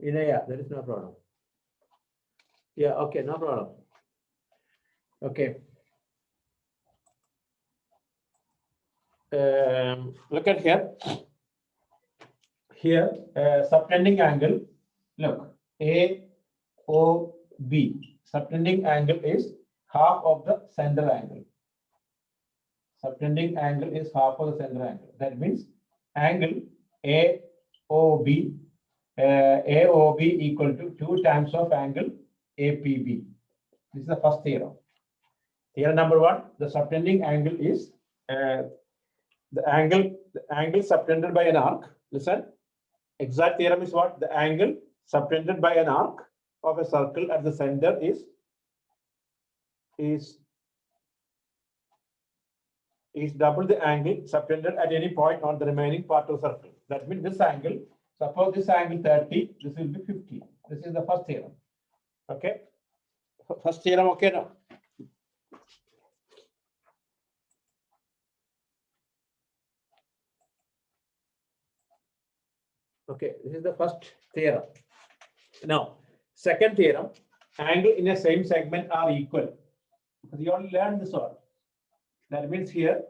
Inaya, there is no problem. Yeah, okay, no problem. Okay. Look at here. Here, subtending angle. Look, AOB. Subtending angle is half of the center angle. Subtending angle is half of the center angle. That means angle AOB, AOB equal to 2 times of angle APB. This is the first theorem. Theorem number 1, the subtending angle is the angle subtended by an arc. Listen, exact theorem is what? The angle subtended by an arc of a circle at the center is double the angle subtended at any point on the remaining part of the circle. That means this angle, suppose this angle 30, this will be 50. This is the first theorem. Okay. First theorem, okay now. Okay, this is the first theorem. Now, second theorem, angle in a same segment are equal. Because you already learned this one. That means here,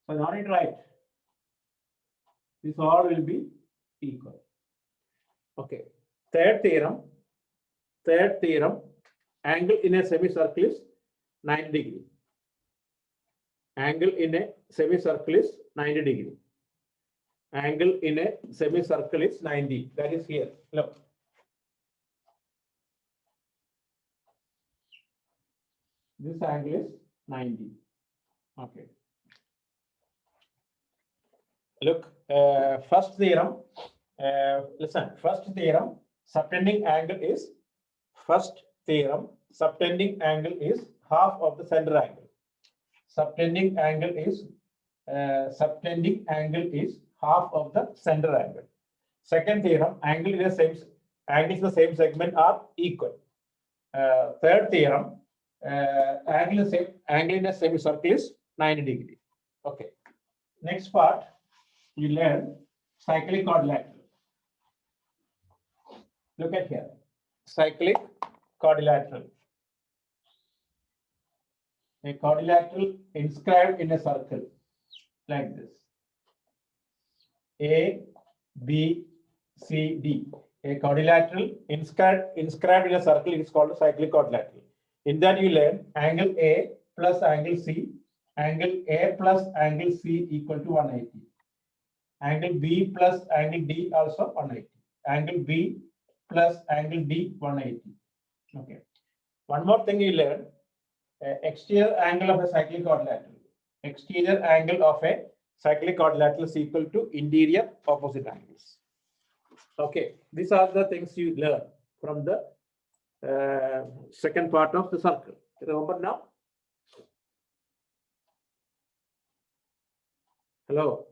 so now it right. This all will be equal. Okay. Third theorem, angle in a semicircle is 90 degree. Angle in a semicircle is 90 degree. Angle in a semicircle is 90. That is here. Look. This angle is 90. Okay. Look, first theorem. Listen, first theorem, subtending angle is half of the center angle. Subtending angle is half of the center angle. Second theorem, angles in the same segment are equal. Third theorem, angle in a semicircle is 90 degree. Okay. Next part, you learn cyclic quadrilateral. Look at here, cyclic quadrilateral. A quadrilateral inscribed in a circle like this. A, B, C, D. A quadrilateral inscribed in a circle is called a cyclic quadrilateral. In that you learn angle A plus angle C, angle A plus angle C equal to 180. Angle B plus angle D also 180. Angle B plus angle D 180. Okay. One more thing you learn, exterior angle of a cyclic quadrilateral. Exterior angle of a cyclic quadrilateral is equal to interior opposite angles. Okay, these are the things you learn from the second part of the circle. Remember now? Hello.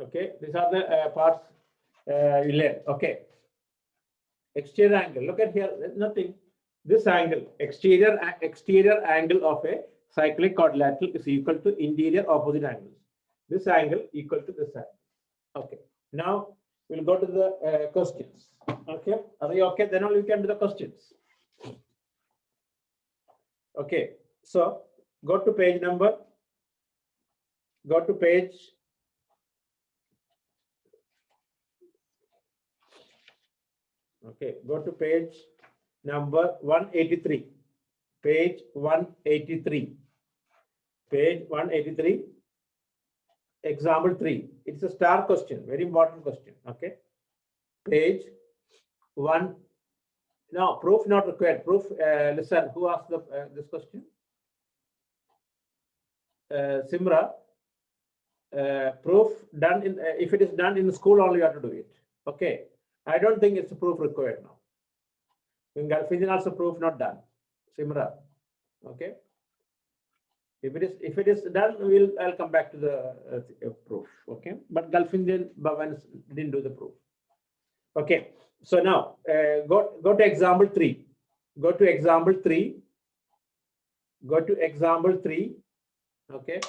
Okay, these are the parts you learn. Okay. Exterior angle. Look at here. There's nothing. This angle, exterior angle of a cyclic quadrilateral is equal to interior opposite angles. This angle equal to this angle. Okay. Now we'll go to the questions. Okay. Are you okay? Then only we can do the questions. Okay. So go to page number. Go to page. Okay. Go to page number 183. Page 183. Page 183. Example 3. It's a star question, very important question. Okay. Page 1. No, proof not required. Proof, listen, who asked this question? Simra. Proof done in, if it is done in school only you have to do it. Okay. I don't think it's a proof required now. In Gulfian also proof not done. Simra. Okay. If it is done, I'll come back to the proof. Okay, but Gulf Indian Bhavans didn't do the proof. Okay, so now go to example 3. Go to example 3. Go to example 3. Okay.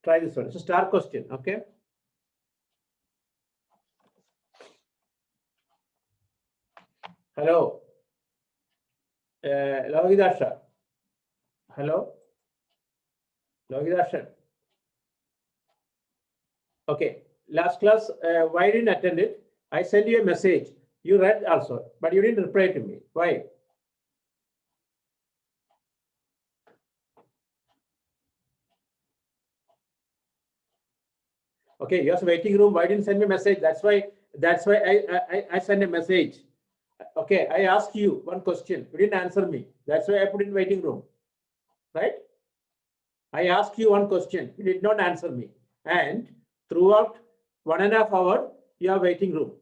Try this one. It's a star question. Okay. Hello. Logidasha. Hello. Logidasha. Okay. Last class, why didn't attend it? I sent you a message. You read also, but you didn't reply to me. Why? Okay, you're waiting room. Why didn't send me a message? That's why I sent a message. Okay, I asked you one question. You didn't answer me. That's why I put in waiting room. Right? I asked you one question. You did not answer me. And throughout 1.5 hours, you are waiting room.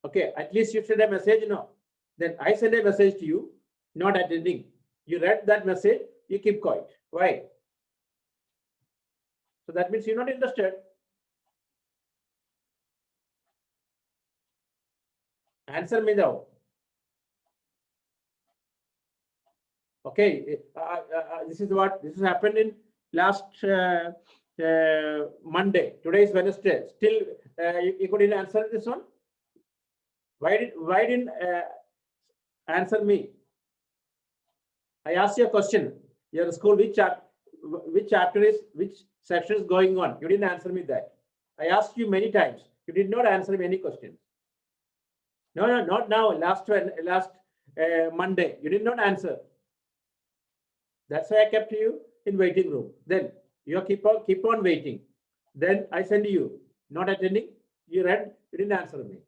Okay, at least you send a message, no. Then I send a message to you, not attending. You read that message, you keep quiet. Why? So that means you're not interested. Answer me now. Okay, this has happened in last Monday. Today is Wednesday. Still, you couldn't answer this one. Why didn't answer me? I asked you a question. Your school, which chapter is, which section is going on? You didn't answer me that. I asked you many times. You did not answer me any questions. No, not now. Last Monday, you did not answer. That's why I kept you in waiting room. Then you keep on waiting. Then I send you, not attending. You read, you didn't answer me.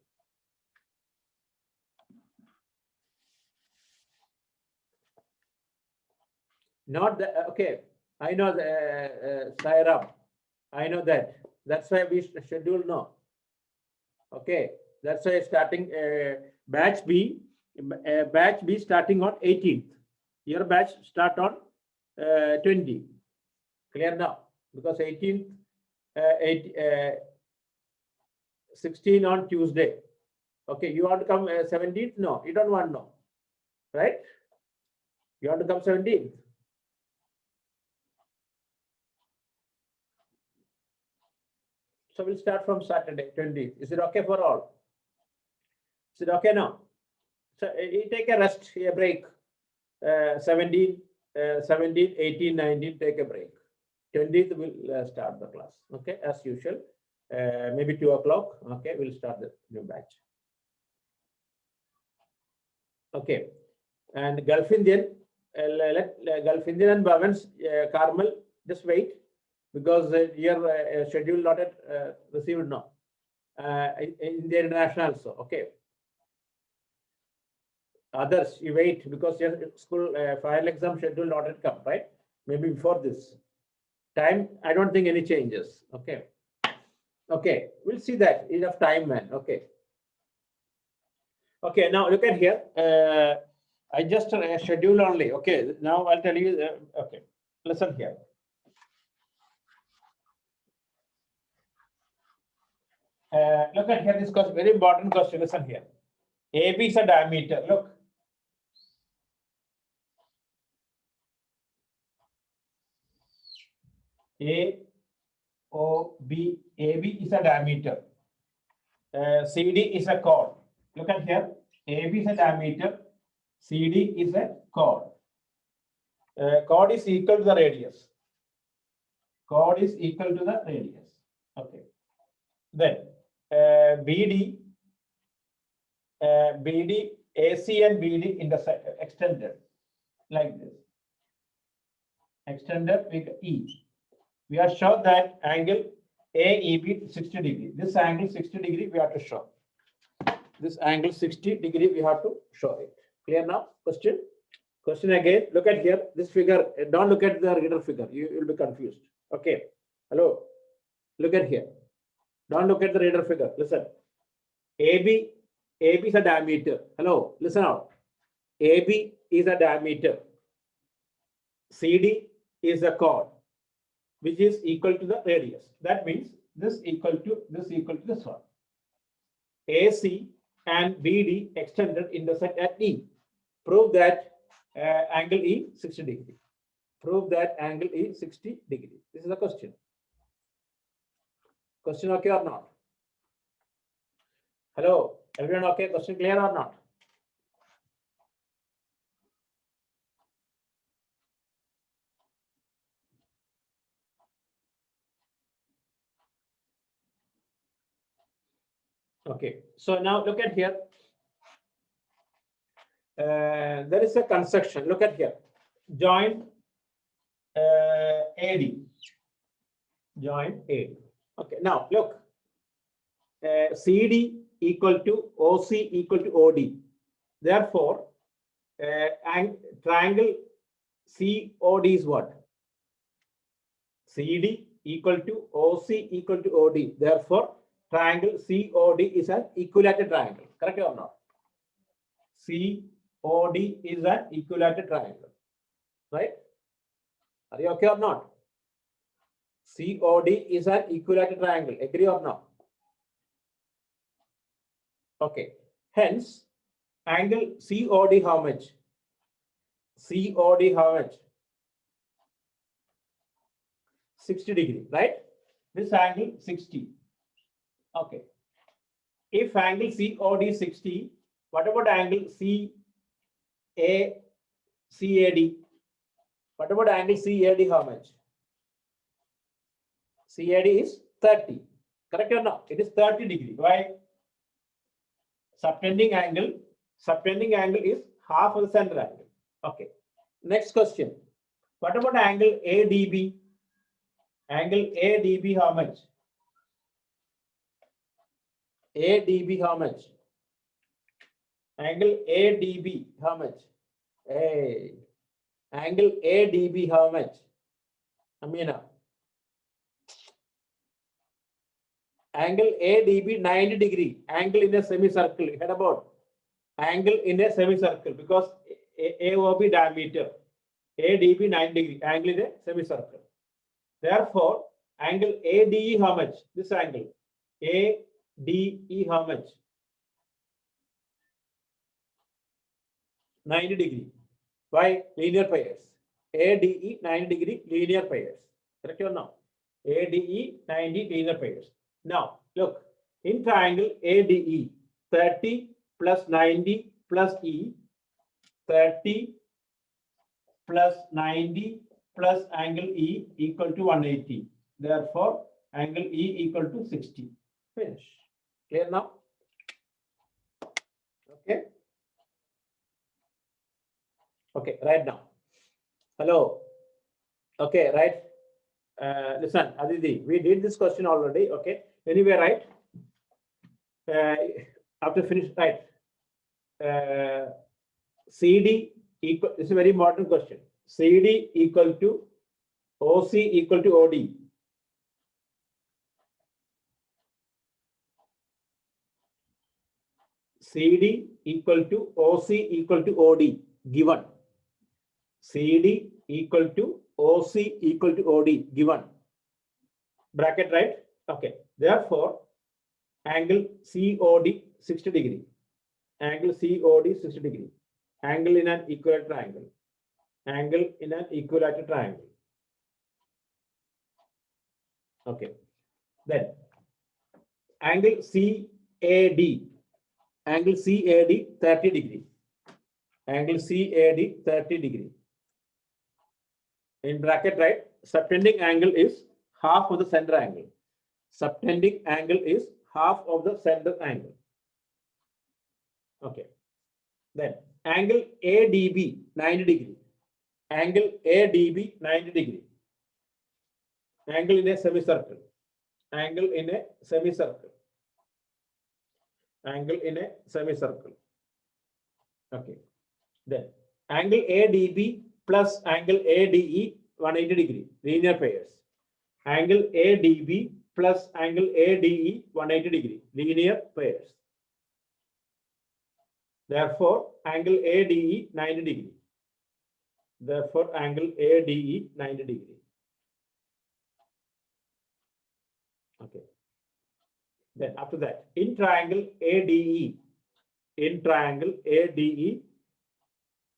Not the, okay. I know the Sairam. I know that. That's why we schedule now. Okay. That's why starting batch B starting on 18th. Your batch start on 20. Clear now? Because 18th, 16 on Tuesday. Okay, you want to come 17th? No, you don't want no. Right? You want to come 17th? So we'll start from Saturday, 20th. Is it okay for all? Is it okay now? So you take a rest, a break. 17, 18, 19, take a break. 20th we'll start the class. Okay, as usual. Maybe 2 o'clock. Okay, we'll start the new batch. Okay, and Gulf Indian, let Gulf Indian and Bhavans, Carmel, just wait because your schedule not yet received now. India International also. Okay. Others, you wait because your school final exam schedule not yet come, right? Maybe before this time, I don't think any changes. Okay. Okay, we'll see that. Enough time, man. Okay. Okay, now look at here. I just schedule only. Okay, now I'll tell you. Okay, listen here. Look at here. This question, very important question. Listen here. AB is a diameter. Look. AB is a diameter. CD is a chord. Look at here. AB is a diameter. CD is a chord. Chord is equal to the radius. Chord is equal to the radius. Okay. Then BD, AC and BD extended like this. Extended with E. We are shown that angle AEB 60 degree. This angle 60 degree we have to show. This angle 60 degree we have to show it. Clear now? Question? Question again. Look at here. This figure. Don't look at the reader figure. You will be confused. Okay. Hello. Look at here. Don't look at the reader figure. Listen. AB is a diameter. Hello. Listen out. AB is a diameter. CD is a chord which is equal to the radius. That means this equal to this one. AC and BD extended intersect at E. Prove that angle E 60 degree. Prove that angle E 60 degree. This is the question. Question okay or not? Hello, everyone okay? Question clear or not? Okay, so now look at here. There is a construction. Look at here. Join AD. Join AD. Okay, now look. CD equal to OC equal to OD. Therefore, triangle COD is what? CD equal to OC equal to OD. Therefore, triangle COD is an equilateral triangle. Correct or not? COD is an equilateral triangle. Right? Are you okay or not? COD is an equilateral triangle. Agree or not? Okay. Hence, angle COD how much? COD how much? 60 degree, right? This angle 60. Okay. If angle COD is 60, what about angle CAD? What about angle CAD how much? CAD is 30. Correct or not? It is 30 degree. Why? Subtending angle is half of the center angle. Okay. Next question. What about angle ADB? Angle ADB how much? ADB how much? Angle ADB how much? Hey. Angle ADB how much? Amina. Angle ADB 90 degree. Angle in a semicircle. You heard about angle in a semicircle because AOB diameter. ADB 90 degree. Angle in a semicircle. Therefore, angle ADE how much? This angle. ADE how much? 90 degree. Why? Linear pairs. ADE 90 degree linear pairs. Correct or no? ADE 90 linear pairs. Now, look, in triangle ADE, 30 plus 90 plus E, 30 plus 90 plus angle E equal to 180. Therefore, angle E equal to 60. Finish. Clear now? Okay. Okay, right now. Hello. Okay, right. Listen, Aditi, we did this question already. Okay. Anyway, right? After finish, right? CD equal. This is a very important question. CD equal to OC equal to OD. CD equal to OC equal to OD given. CD equal to OC equal to OD given. Bracket, right? Okay. Therefore, angle COD 60 degree. Angle COD 60 degree. Angle in an equilateral triangle. Angle in an equilateral triangle. Okay. Then angle CAD. Angle CAD 30 degree. Angle CAD 30 degree. In bracket, right? Subtending angle is half of the center angle. Subtending angle is half of the center angle. Okay. Then angle ADB 90 degree. Angle ADB 90 degree. Angle in a semicircle. Angle in a semicircle. Angle in a semicircle. Okay. Then angle ADB plus angle ADE 180 degree. Linear pairs. Angle ADB plus angle ADE 180 degree. Linear pairs. Therefore, angle ADE 90 degree. Therefore, angle ADE 90 degree. Okay. Then after that, in triangle ADE,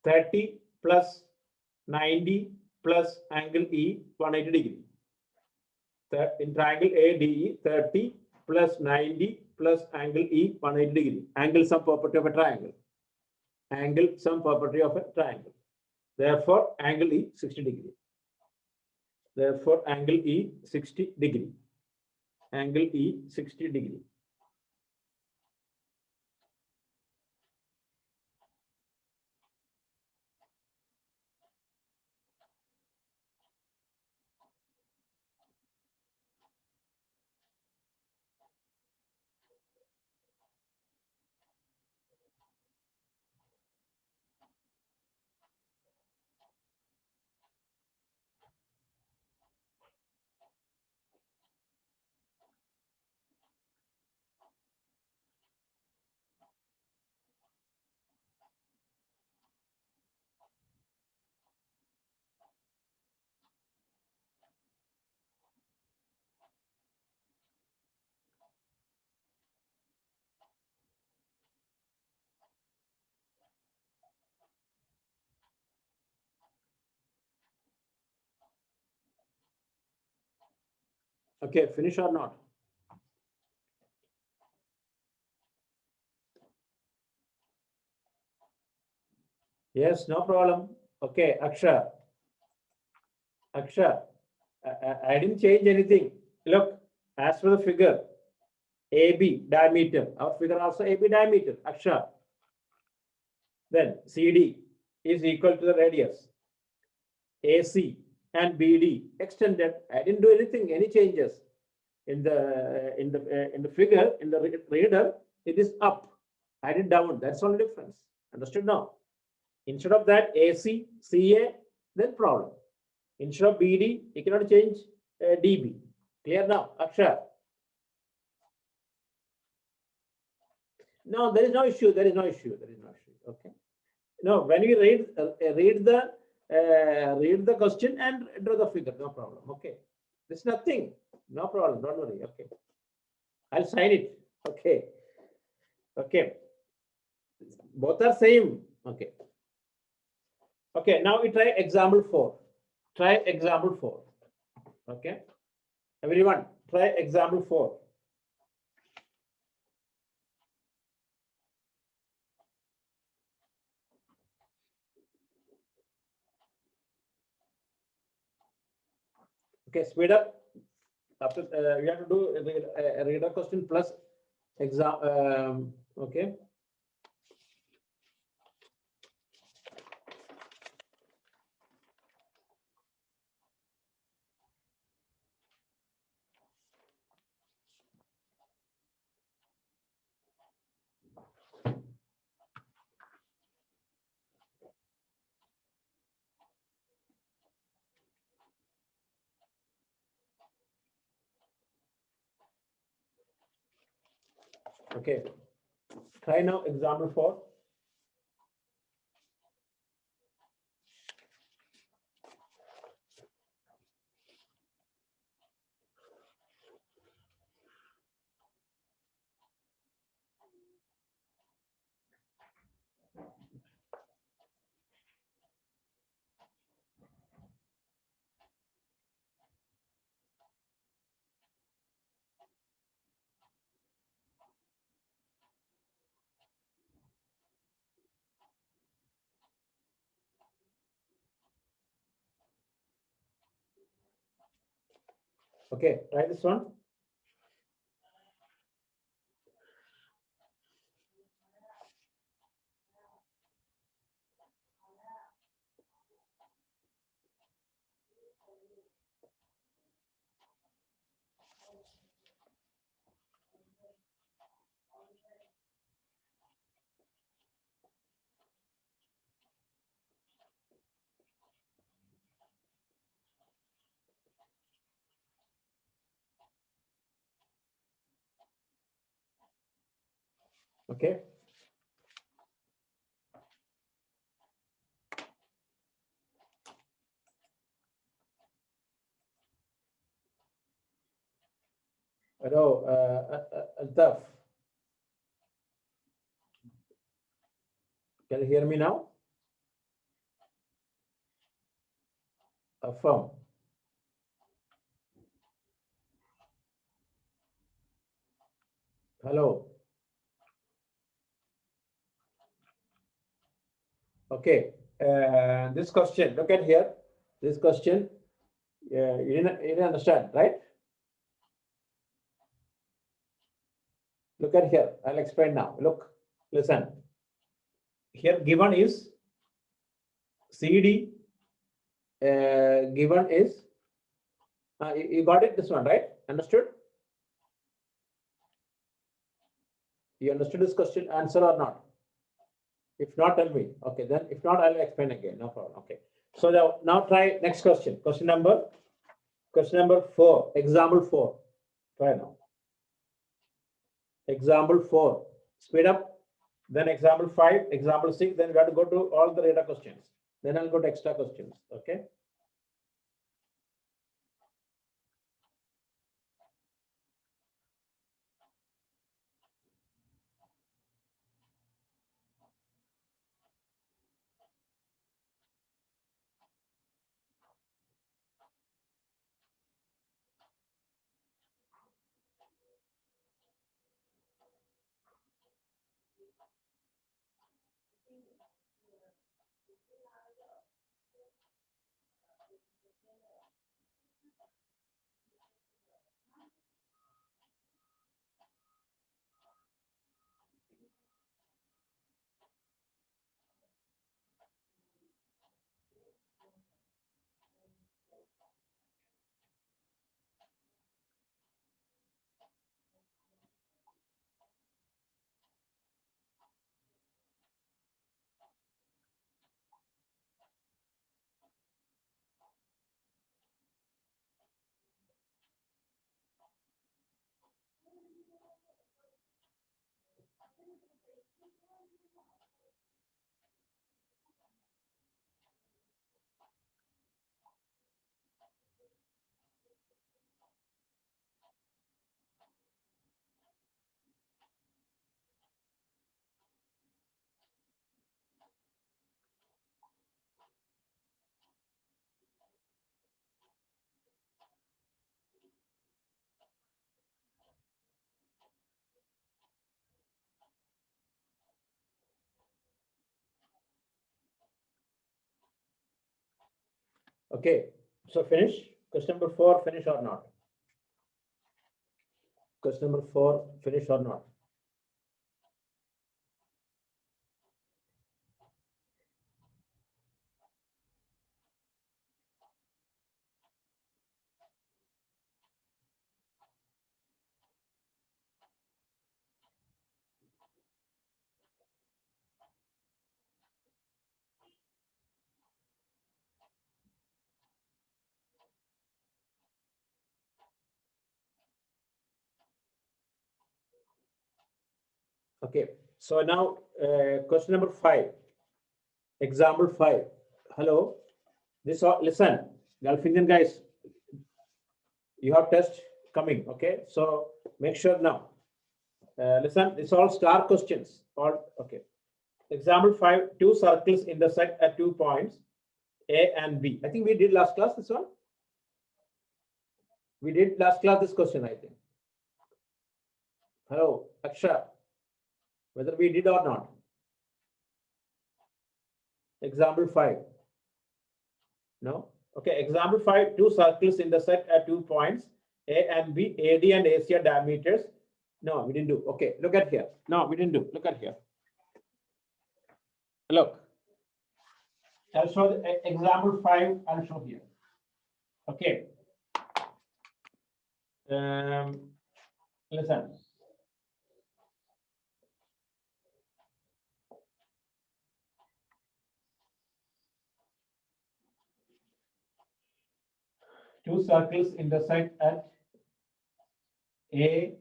30 plus 90 plus angle E 180 degree. In triangle ADE, 30 plus 90 plus angle E 180 degree. Angle sum property of a triangle. Angle sum property of a triangle. Therefore, angle E 60 degree. Therefore, angle E 60 degree. Angle E 60 degree. Okay, finish or not? Yes, no problem. Okay, Aksha. Aksha, I didn't change anything. Look, as for the figure, AB diameter, our figure also AB diameter, Aksha. Then CD is equal to the radius. AC and BD extended. I didn't do anything, any changes. In the figure, in the reader, it is up. I did down. That's all the difference. Understood now? Instead of that, AC, CA, then problem. Instead of BD, you cannot change DB. Clear now, Aksha? No, there is no issue. There is no issue. There is no issue. Okay. No, when you read the question and draw the figure, no problem. Okay. There's nothing. No problem. Don't worry. Okay. I'll sign it. Okay. Okay. Both are same. Okay. Okay. Now we try example 4. Try example 4. Okay. Everyone, try example 4. Okay, speed up. After we have to do a reader question plus exam. Okay. Okay. Try now example 4. Okay, try this one. Okay. Hello, Altaf. Can you hear me now? Affirm. Hello. Okay. This question, look at here. This question, you didn't understand, right? Look at here. I'll explain now. Look, listen. Here given is CD. Given is, you got it, this one, right? Understood? You understood this question, answer or not? If not, tell me. Okay, then if not, I'll explain again. No problem. Okay. So now try next question. Question number 4. Example 4. Try now. Example 4. Speed up. Then example 5, example 6. Then we have to go to all the data questions. Then I'll go to extra questions. Okay. Okay. So finish. Question number 4, finish or not? Question number 4, finish or not? Okay. So now question number 5. Example 5. Hello. This all, listen, Gulf Indian guys, you have test coming. Okay. So make sure now. Listen, this all star questions. All okay. Example 5, 2 circles intersect at 2 points, A and B. I think we did last class this one. We did last class this question, I think. Hello, Aksha. Whether we did or not. Example 5. No? Okay, example 5, 2 circles intersect at 2 points, A and B, AD and AC are diameters. No, we didn't do. Okay, look at here. No, we didn't do. Look at here. Look. I'll show the example 5, I'll show here. Okay. Listen. Two circles intersect at A,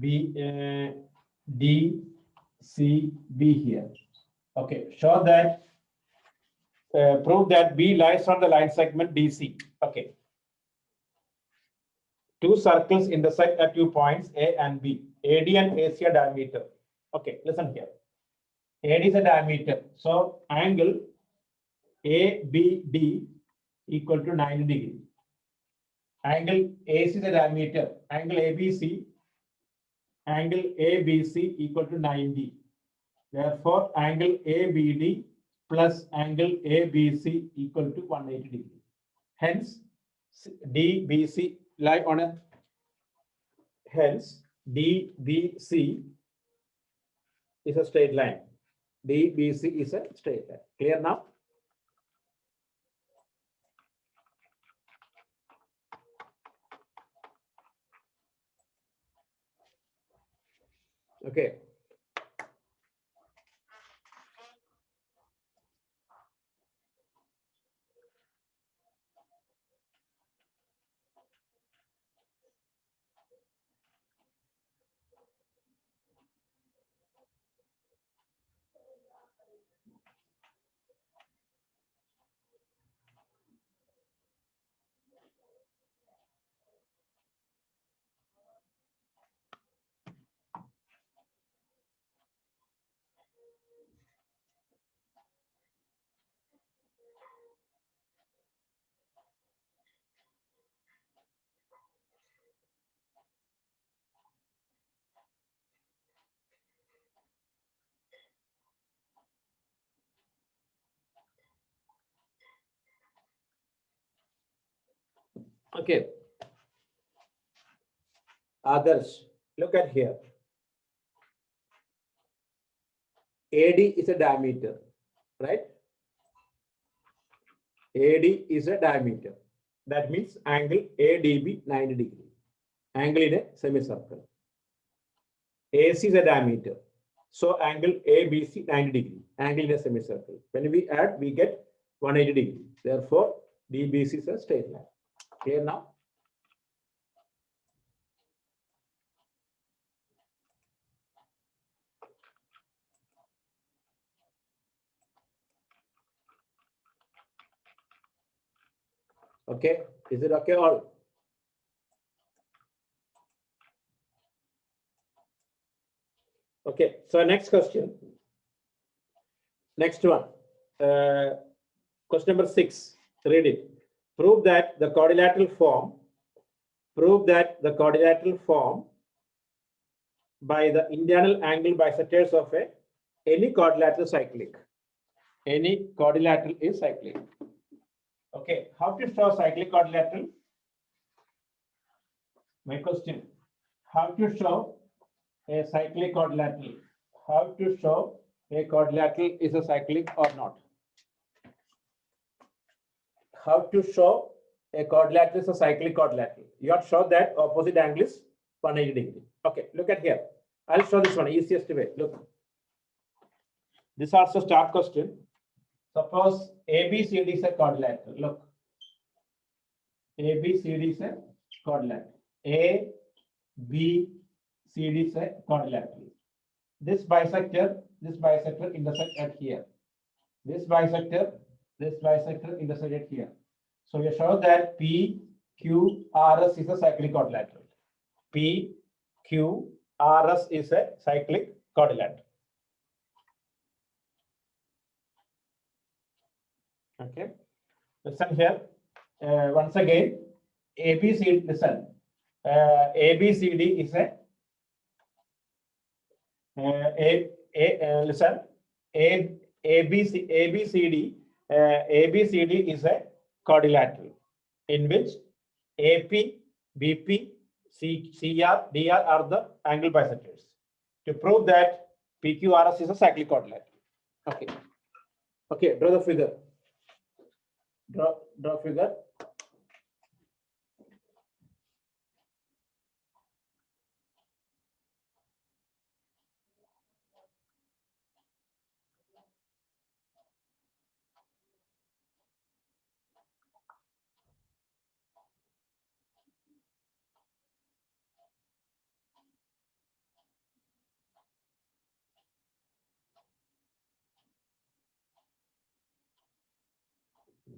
B, D, C, B here. Okay, show that, prove that B lies on the line segment DC. Okay. two circles intersect at 2 points A and B. AD and AC are diameter. Okay, listen here. AD is a diameter. So angle ABD equal to 90 degree. Angle AC is a diameter. Angle ABC equal to 90. Therefore, angle ABD plus angle ABC equal to 180 degree. Hence, DBC lie on a hence DBC is a straight line. DBC is a straight line. Clear now? Okay. Okay. Others, look at here. AD is a diameter, right? AD is a diameter. That means angle ADB 90 degree. Angle in a semicircle. AC is a diameter. So angle ABC 90 degree. Angle in a semicircle. When we add, we get 180 degree. Therefore, DBC is a straight line. Clear now? Okay. Is it okay all? Okay. So next question. Next one. Question number 6. Read it. Prove that the quadrilateral form by the internal angle bisectors of any quadrilateral cyclic. Any quadrilateral is cyclic. Okay, how to show cyclic quadrilateral? My question, how to show a cyclic quadrilateral? How to show a quadrilateral is a cyclic or not? How to show a quadrilateral is a cyclic quadrilateral? You have to show that opposite angle is 180 degree. Okay, look at here. I'll show this one, easiest way. Look. This also start question. Suppose ABCD is a quadrilateral. Look. ABCD is a quadrilateral. ABCD is a quadrilateral. This bisector intersect at here. This bisector intersect at here. So we show that PQRS is a cyclic quadrilateral. PQRS is a cyclic quadrilateral. Okay. Listen here. Once again, ABCD. Listen. ABCD is a listen. ABCD is a quadrilateral in which AP, BP, CR, DR are the angle bisectors. To prove that PQRS is a cyclic quadrilateral. Okay. Okay, draw the figure. Draw figure.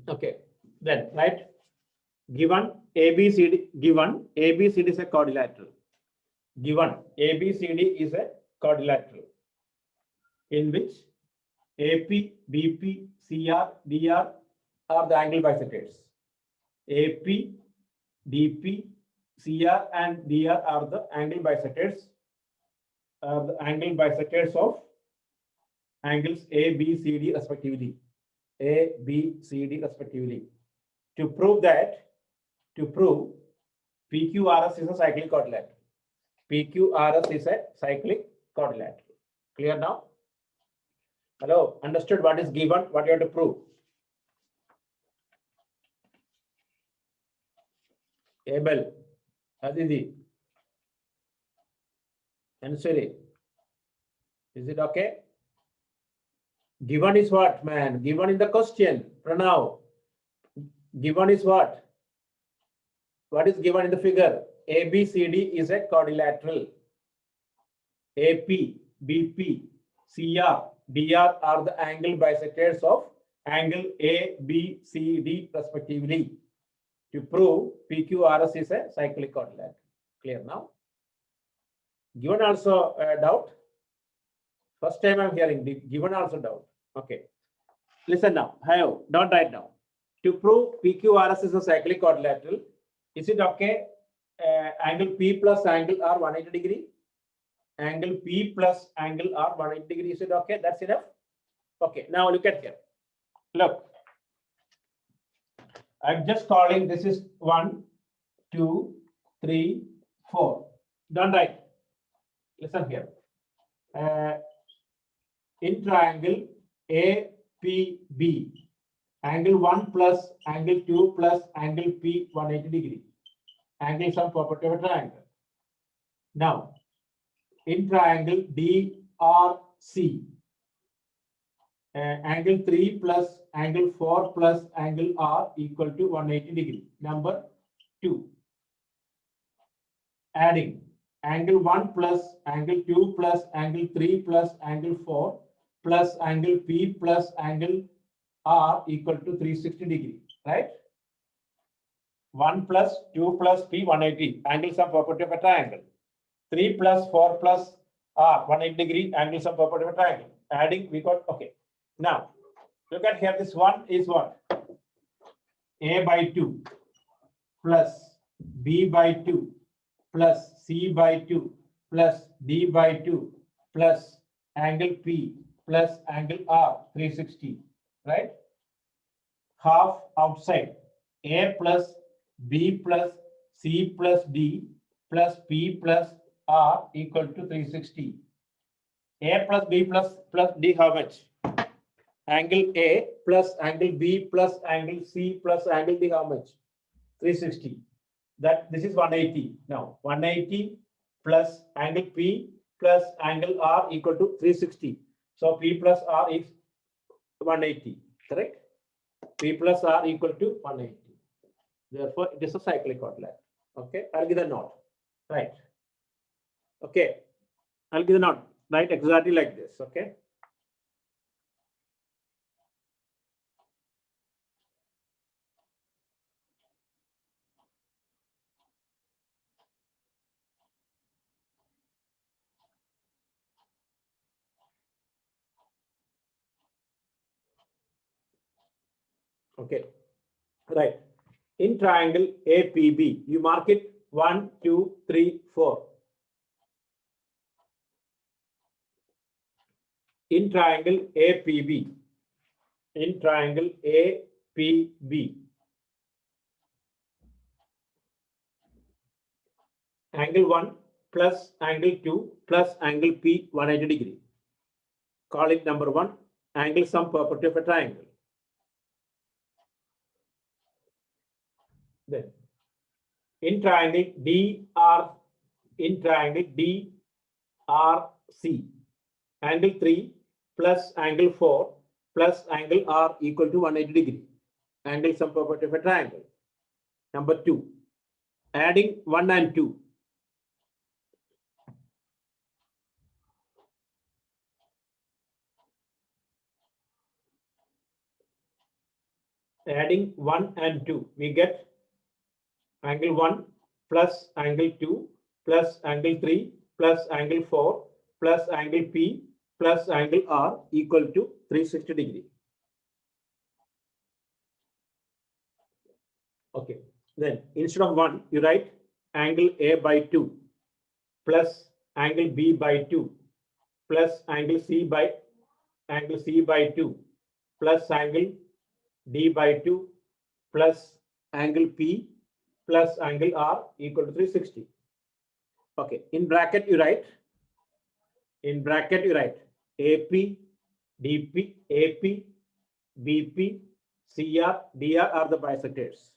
Okay, then right. given ABCD, given ABCD is a quadrilateral. Given ABCD is a quadrilateral in which AP, BP, CR, DR are the angle bisectors. AP, DP, CR and DR are the angle bisectors. The angle bisectors of angles A, B, C, D respectively. A, B, C, D respectively. To prove PQRS is a cyclic quadrilateral. PQRS is a cyclic quadrilateral. Clear now? Hello, understood what is given, what you have to prove? Abel, Aditi, Ansari. Is it okay? Given is what, man? Given in the question, Pranav. Given is what? What is given in the figure? ABCD is a quadrilateral. AP, BP, CR, DR are the angle bisectors of angle ABCD respectively. To prove PQRS is a cyclic quadrilateral. Clear now? Given also doubt? First time I'm hearing given also doubt. Okay. Listen now. Hello, don't write now. To prove PQRS is a cyclic quadrilateral, is it okay? Angle P plus angle R 180 degree. Angle P plus angle R 180 degree. Is it okay? That's enough. Okay. Now look at here. Look. I'm just calling this is 1, 2, 3, 4. Don't write. Listen here. In triangle APB, angle 1 plus angle 2 plus angle P 180 degree. Angles are property of a triangle. Now, in triangle DRC, angle 3 plus angle 4 plus angle R equal to 180 degree. Number 2. Adding angle 1 plus angle 2 plus angle 3 plus angle 4 plus angle P plus angle R equal to 360 degree, right? 1 plus 2 plus P 180. Angles are property of a triangle. 3 plus 4 plus R 180 degree. Angles are property of a triangle. Adding, we got, okay. Now, look at here. This one is what? A by 2 plus B by 2 plus C by 2 plus D by 2 plus angle P plus angle R 360, right? Half outside. A plus B plus C plus D plus P plus R equal to 360. A plus B plus D, how much? Angle A plus angle B plus angle C plus angle D, how much? 360. That this is 180. Now 180 plus angle P plus angle R equal to 360. So P plus R is 180. Correct? P plus R equal to 180. Therefore, it is a cyclic quadrilateral. Okay, I'll give the note. Right. Okay, I'll give the note. Right, exactly like this. Okay. Okay. Right. In triangle APB, you mark it 1, 2, 3, 4. In triangle APB, in triangle APB, angle 1 plus angle 2 plus angle P 180 degree. Call it number 1, angle sum property of a triangle. Then in triangle DRC, angle 3 plus angle 4 plus angle R equal to 180 degree. Angle sum property of a triangle. Number 2, adding 1 and 2. Adding 1 and 2, we get angle 1 plus angle 2 plus angle 3 plus angle 4 plus angle P plus angle R equal to 360 degree. Okay, then instead of 1, you write angle A by 2 plus angle B by 2 plus angle C by 2 plus angle D by 2 plus angle P plus angle R equal to 360. Okay, in bracket you write AP, DP, AP, BP, CR, DR are the bisectors.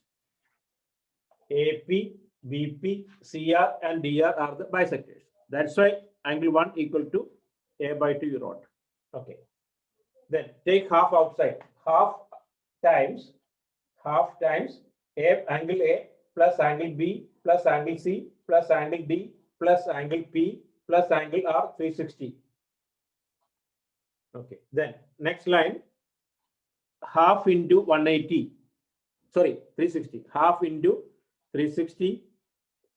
AP, BP, CR and DR are the bisectors. That's why angle 1 equal to A by 2 you wrote. Okay. Then take half outside. Half times angle A plus angle B plus angle C plus angle D plus angle P plus angle R 360. Okay. Then next line, half into 180. Sorry, 360. Half into 360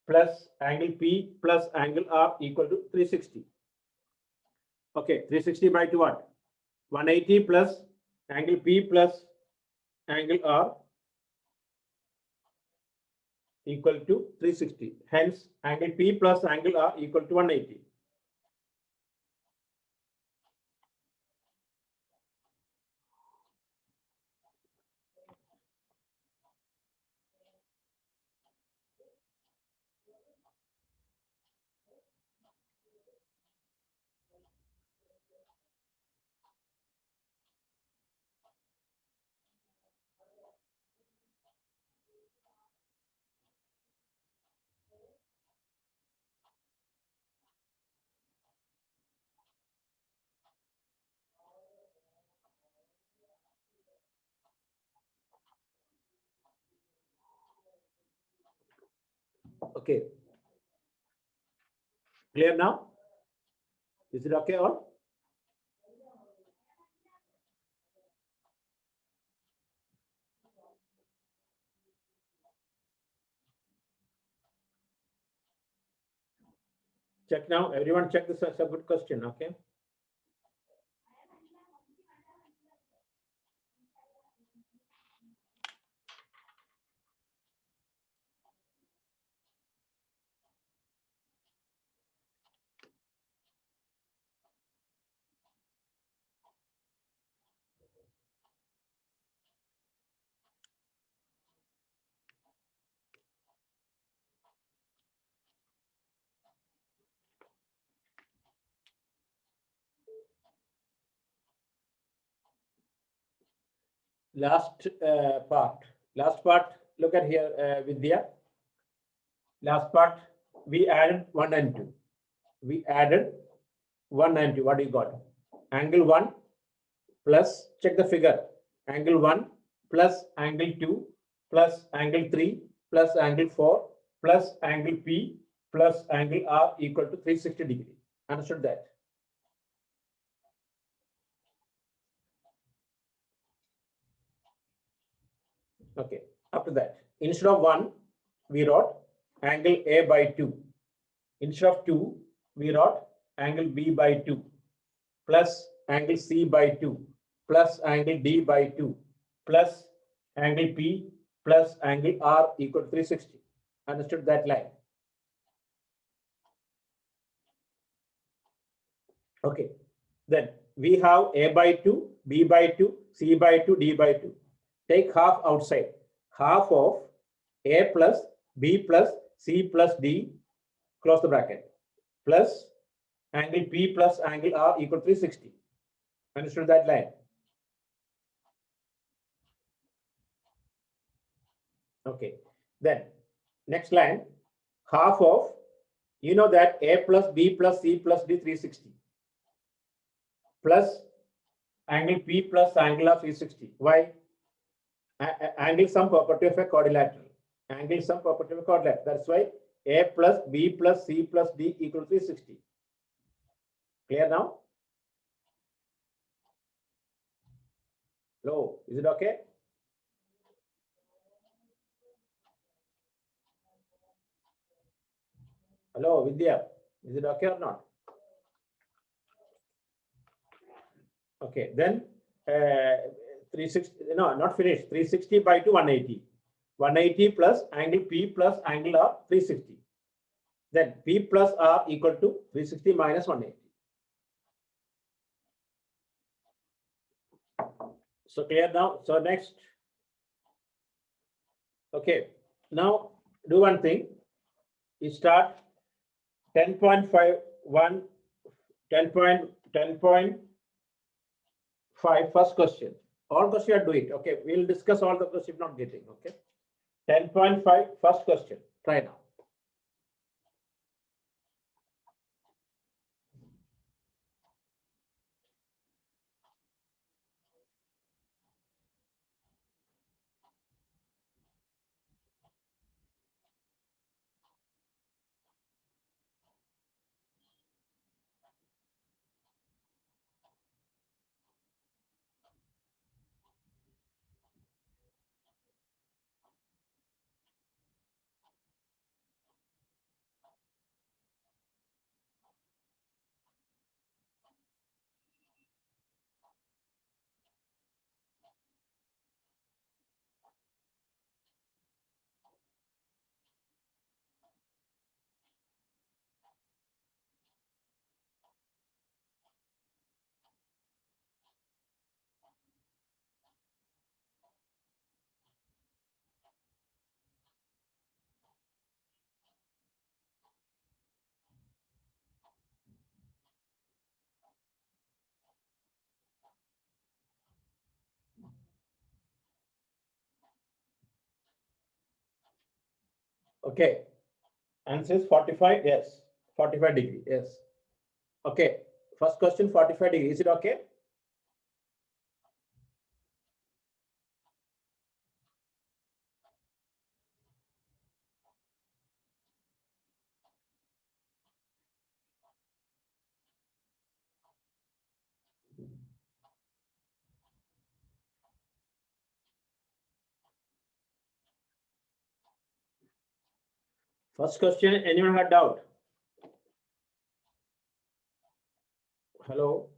plus angle P plus angle R equal to 360. Okay, 360 by 2 what? 180 plus angle P plus angle R equal to 360. Hence, angle P plus angle R equal to 180. Okay. Clear now? Is it okay all? Check now. Everyone check this as a good question. Okay. Last part. Look at here, Vidya. Last part. We added 1 and 2. We added 1 and 2. What do you got? Angle 1 plus, check the figure. Angle 1 plus angle 2 plus angle 3 plus angle 4 plus angle P plus angle R equal to 360 degree. Understood that? Okay. After that, instead of 1, we wrote angle A by 2. Instead of 2, we wrote angle B by 2 plus angle C by 2 plus angle D by 2 plus angle P plus angle R equal to 360. Understood that line? Okay. Then we have A by 2, B by 2, C by 2, D by 2. Take half outside. Half of A plus B plus C plus D, close the bracket, plus angle P plus angle R equal to 360. Understood that line? Okay. Then next line, half of, you know that A plus B plus C plus D 360 plus angle P plus angle R 360. Why? Angle sum property of a quadrilateral. Angle sum property of a quadrilateral. That's why A plus B plus C plus D equal to 360. Clear now? Hello, is it okay? Hello, Vidya. Is it okay or not? Okay, then 360, no, not finished. 360 by 2, 180. 180 plus angle P plus angle R, 360. Then P plus R equal to 360 minus 180. So clear now? So next. Okay, now do one thing. You start 10.51, 10.5 first question. All question you are doing. Okay, we'll discuss all the questions not getting. Okay. 10.5 first question. Try now. Okay. Answer is 45. Yes. 45 degree. Yes. Okay. First question 45 degree. Is it okay? First question. Anyone had doubt? Hello.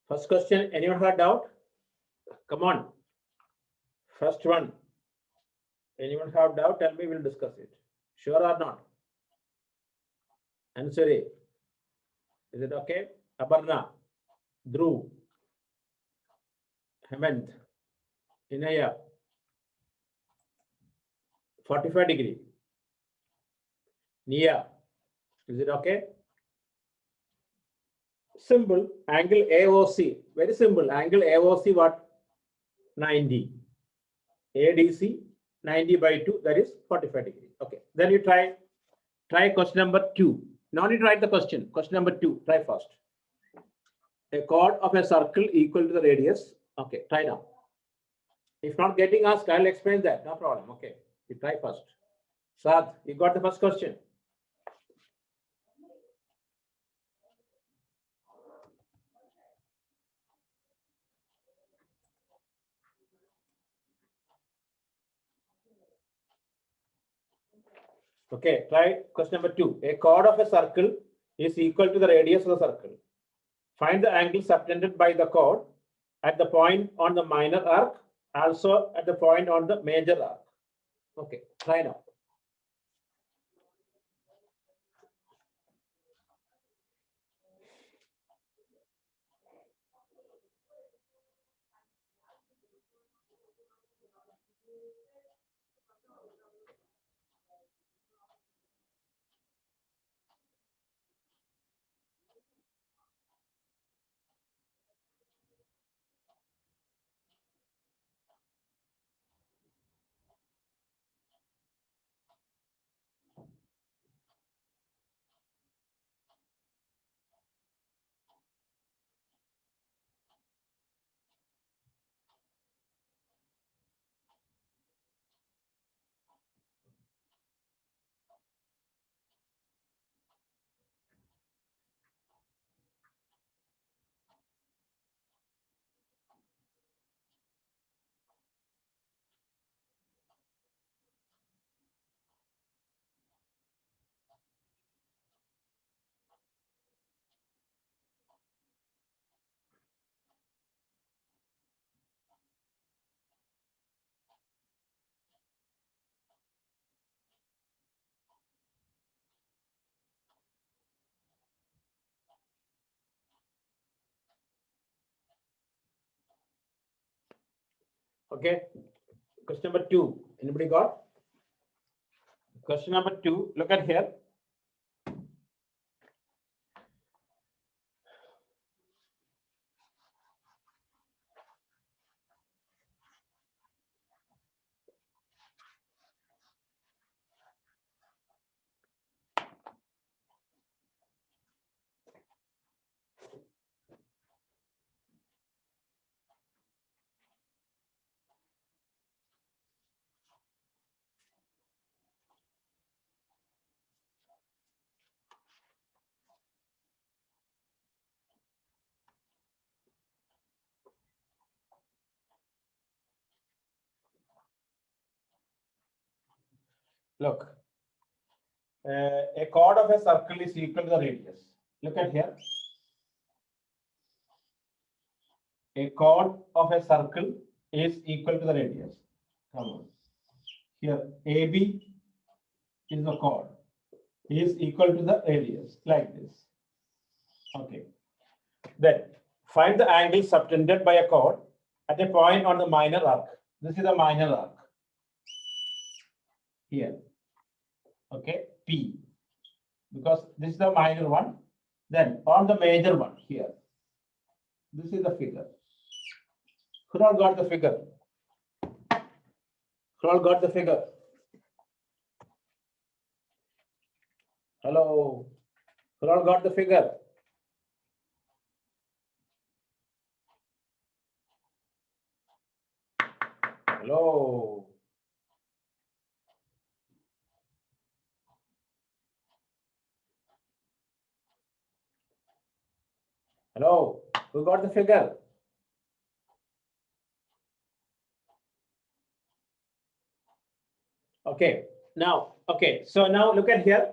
First question. Anyone had doubt? Come on. First one. Anyone have doubt? Tell me. We'll discuss it. Sure or not? Answer A. Is it okay? Aparna, Dhruv, Hemant, Inaya, 45 degree. Nia, is it okay? Simple. Angle AOC, very simple. Angle AOC, what? 90. ADC, 90 by 2, that is 45 degree. Okay. Then you try question number 2. Now you write the question. Question number 2. Try first. A chord of a circle equal to the radius. Okay. Try now. If not getting asked, I'll explain that. No problem. Okay. You try first. Sad, you got the first question. Okay, try question number 2. A chord of a circle is equal to the radius of the circle. Find the angle subtended by the chord at the point on the minor arc, also at the point on the major arc. Okay, try now. Okay. Question number 2. Anybody got? Question number 2. Look at here. Look, a chord of a circle is equal to the radius. Look at here. A chord of a circle is equal to the radius. Come on. Here, AB is the chord. Is equal to the radius, like this. Okay. Then find the angle subtended by a chord at a point on the minor arc. This is the minor arc. Here. Okay, P. Because this is the minor one. Then on the major one here. This is the figure. Who all got the figure? Who all got the figure? Hello. Who all got the figure? Hello. Hello. Who got the figure? Okay. Now, okay. So now look at here.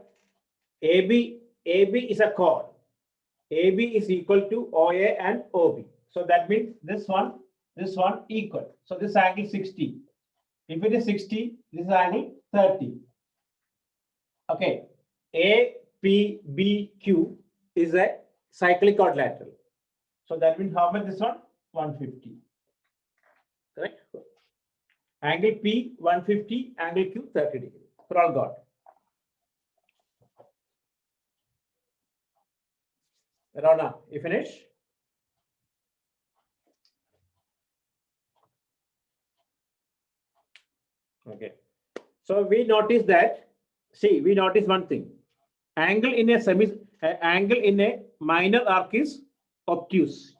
AB is a chord. AB is equal to OA and OB. So that means this one equal. So this angle 60. If it is 60, this is angle 30. Okay. APBQ is a cyclic quadrilateral. So that means how much this one? 150. Correct? Angle P 150, angle Q 30 degree. For all got. Rana, you finish? Okay. So we notice that, see, we notice one thing. Angle in a minor arc is obtuse.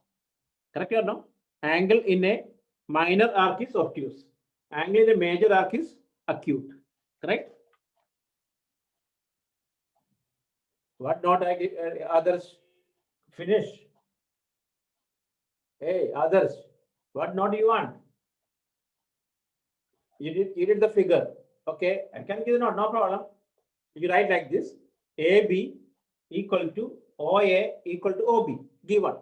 Correct or no? Angle in a minor arc is obtuse. Angle in a major arc is acute. Correct? What not others finish? Hey, others, what not you want? You did the figure. Okay, I can give the note, no problem. You write like this: AB equal to OA equal to OB. Given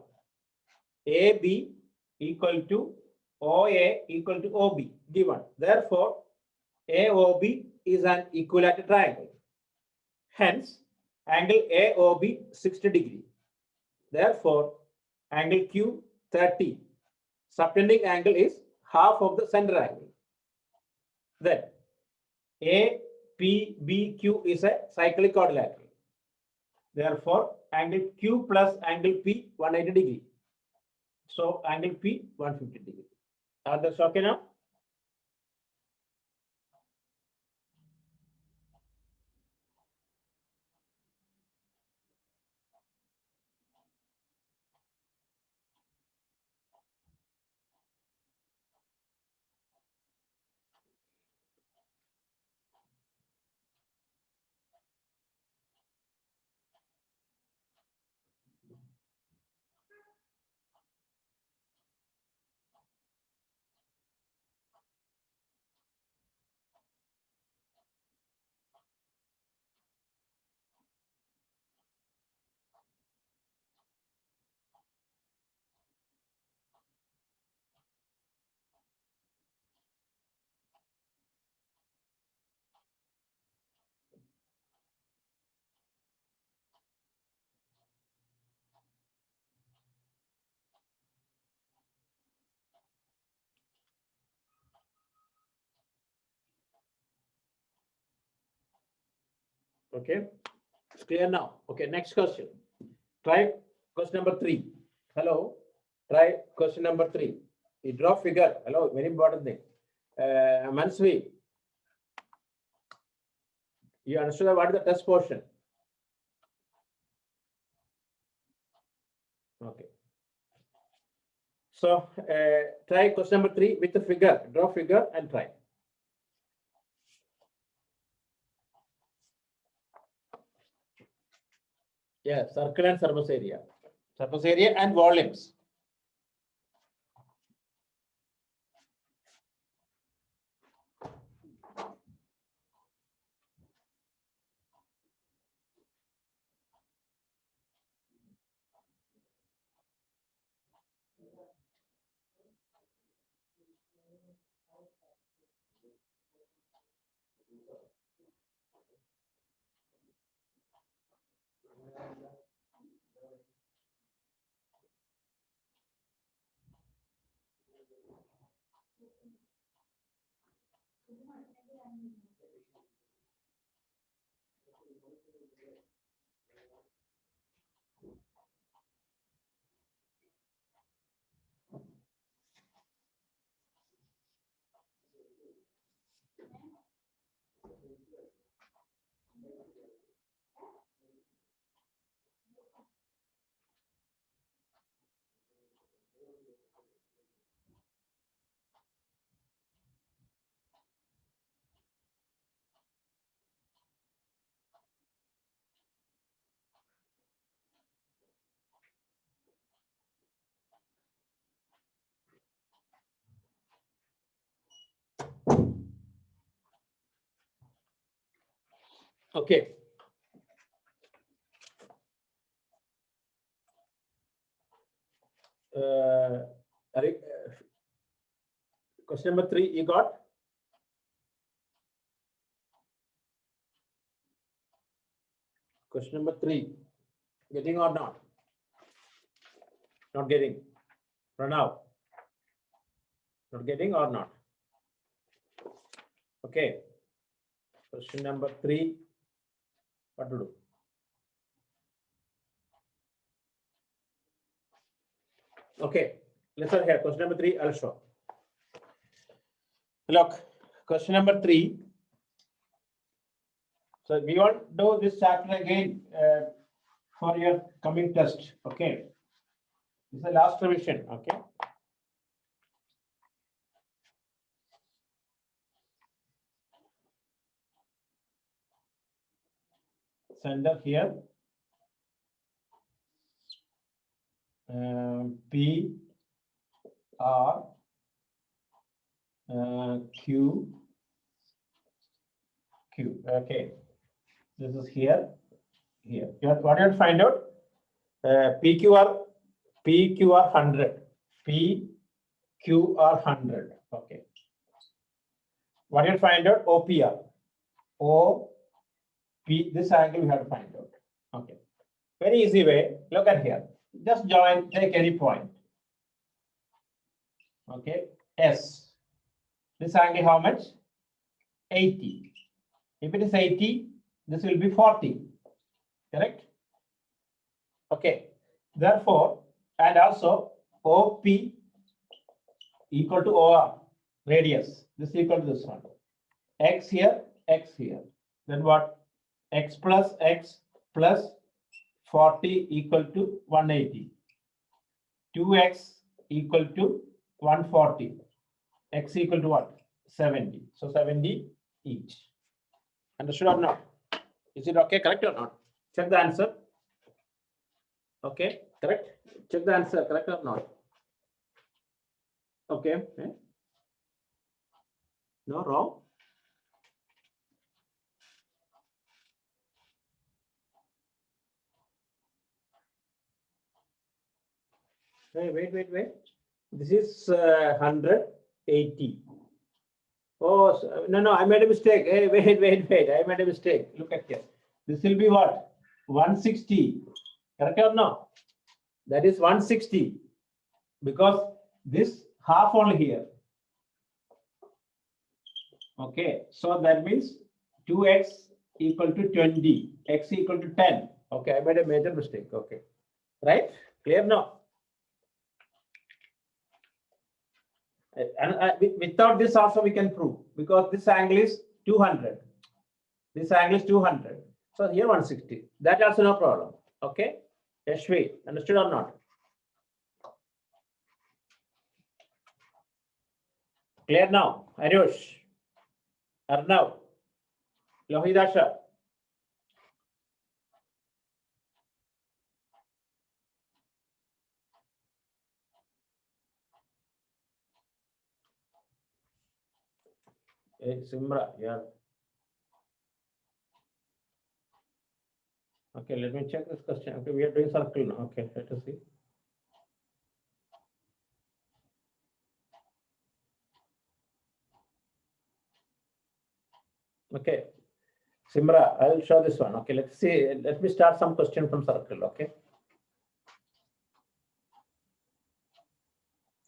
AB equal to OA equal to OB. Given. Therefore, AOB is an equilateral triangle. Hence, angle AOB 60 degree. Therefore, angle Q 30. Subtending angle is half of the center angle. Then APBQ is a cyclic quadrilateral. Therefore, angle Q plus angle P 180 degree. So angle P 150 degree. Are this okay now? Okay, clear now. Okay, next question. Try question number 3. Hello, try question number 3. You draw figure. Hello, very important thing. Mansvi, you understood what is the test portion? Okay. So try question number 3 with the figure. Draw figure and try. Yeah, circle and surface area. Surface area and volumes. Okay. Question number 3, you got? Question number 3, getting or not? Not getting. Run out. Not getting or not? Okay. Question number 3, what to do? Okay, listen here. Question number 3, I'll show. Look, question number 3. So we won't do this chapter again for your coming test. Okay. This is the last revision. Okay. Center here. P R Q Q. Okay. This is here. Here. What you have to find out? PQR 100. PQR 100. Okay. What you have to find out? OPR. OP. This angle we have to find out. Okay. Very easy way. Look at here. Just join. Take any point. Okay. S. This angle how much? 80. If it is 80, this will be 40. Correct? Okay. Therefore, and also OP equal to OR, radius. This equal to this one. X here, X here. Then what? X plus 40 equal to 180. 2x equal to 140. X equal to what? 70. So 70 each. Understood or not? Is it okay? Correct or not? Check the answer. Okay, correct. Check the answer. Correct or not? Okay. No, wrong. Hey, wait. This is 180. Oh, no, I made a mistake. Hey, wait. I made a mistake. Look at here. This will be what? 160. Correct or no? That is 160. Because this half only here. Okay. So that means 2x equal to 20, x equal to 10. Okay, I made a major mistake. Okay, right? Clear now? And without this also we can prove, because this angle is 200. This angle is 200. So here 160. That also no problem. Okay, Yashvi, understood or not? Clear now? Ayush, Arnav, Lohidasha. Hey, Simra, yeah. Okay, let me check this question. Okay, we are doing circle now. Okay, let us see. Okay, Simra, I will show this one. Okay, let's see. Let me start some question from circle. Okay,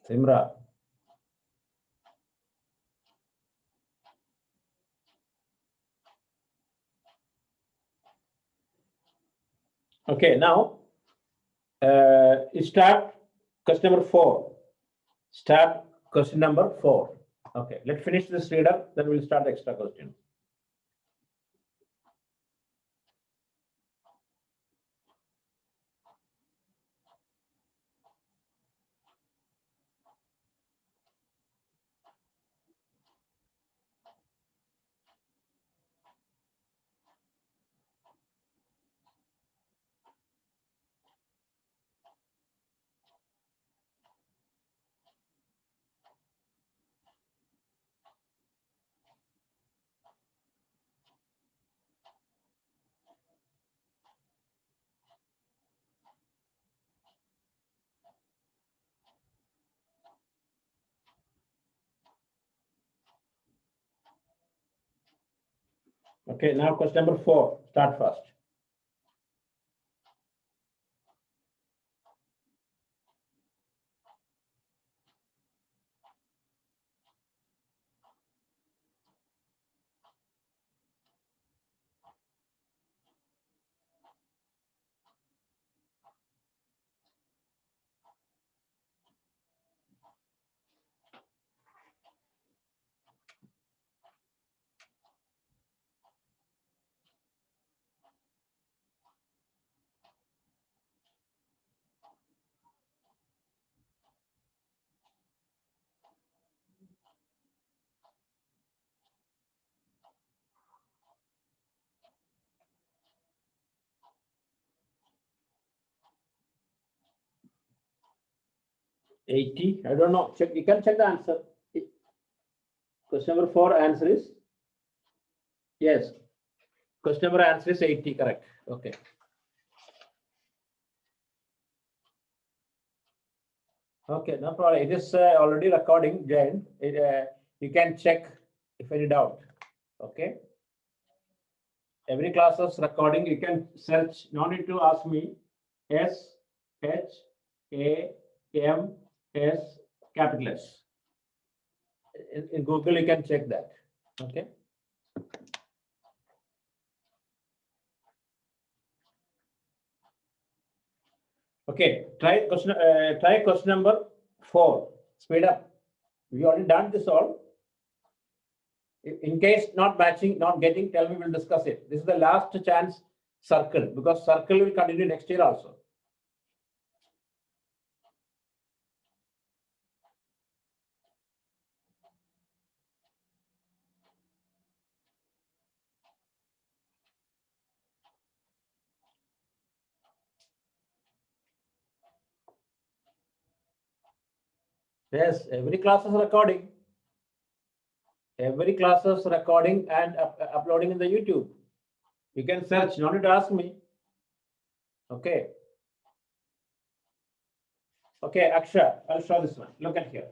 Simra. Okay, now start question number 4. Start question number 4. Okay, let's finish this reader, then we'll start the extra question. Okay, now question number 4. Start first. $80. I don't know. Check. You can check the answer. Question number 4 answer is yes. Question number answer is 80. Correct. Okay. Okay, no problem. It is already recording, Jane. You can check if any doubt. Okay. Every class is recording. You can search. No need to ask me. S H A M S capital S. In Google, you can check that. Okay. Okay. Try question number 4. Speed up. We already done this all. In case not matching, not getting, tell me, we'll discuss it. This is the last chance circle, because circle will continue next year also. Yes, every class is recording. Every class is recording and uploading in the YouTube. You can search, no need to ask me. Okay. Okay, Aksha, I'll show this one. Look at here.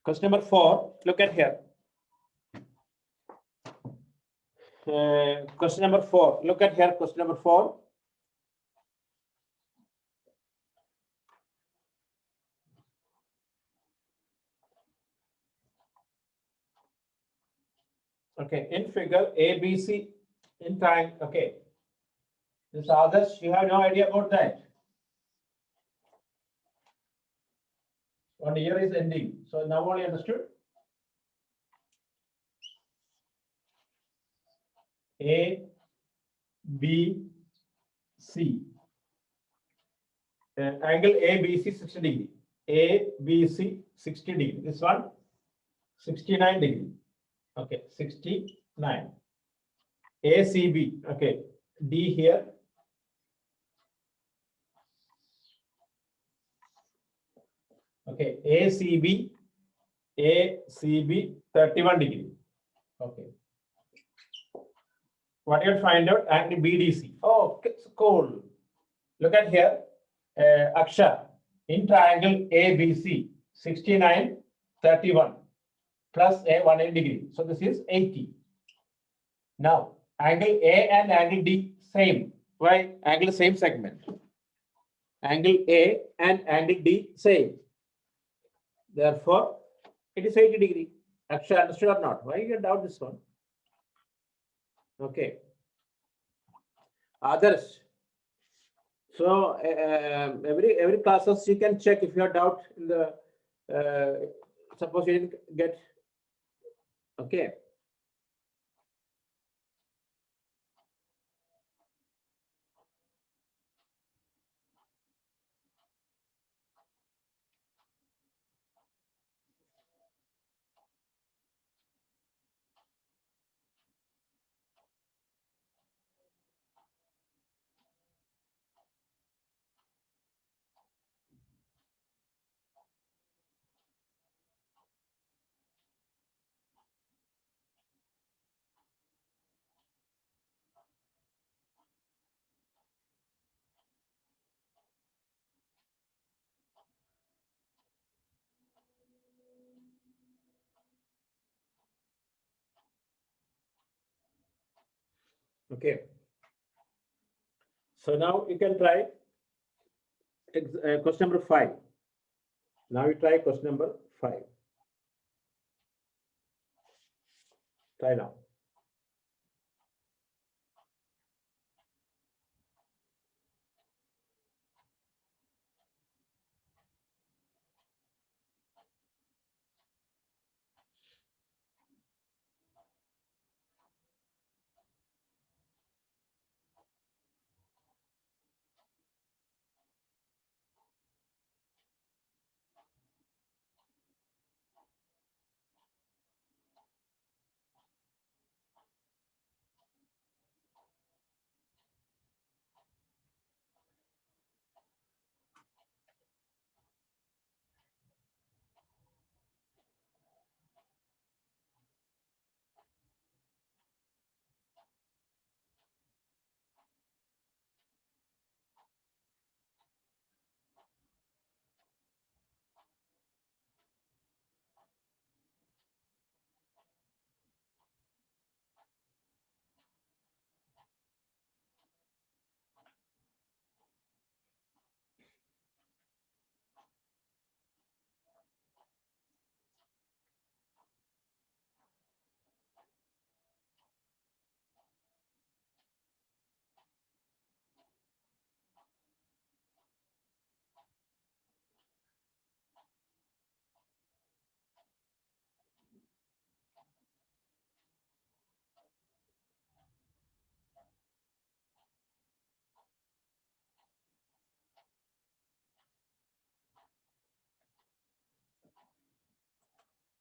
Question number 4, look at here. Question number 4, look at here, question number 4. Okay, in figure ABC in triangle. Okay, this others you have no idea about that. 1 year is ending, so now only understood. A, B, C. Angle ABC 60 degree. ABC 60 degree. This one 69 degree. Okay, 69. ACB. Okay, D here. Okay, ACB 31 degree. Okay. What you find out? Angle BDC. Oh, it's cool. Look at here. Aksha in triangle ABC 69 31 plus a 180 degree. So this is 80. Now angle A and angle D same. Why? Angle same segment. Angle A and angle D same. Therefore, it is 80 degree. Aksha, understood or not? Why you doubt this one? Okay. Others. So every classes you can check if you have doubt in the suppose you didn't get. Okay. Okay. So now you can try question number 5. Now you try question number 5. Try now.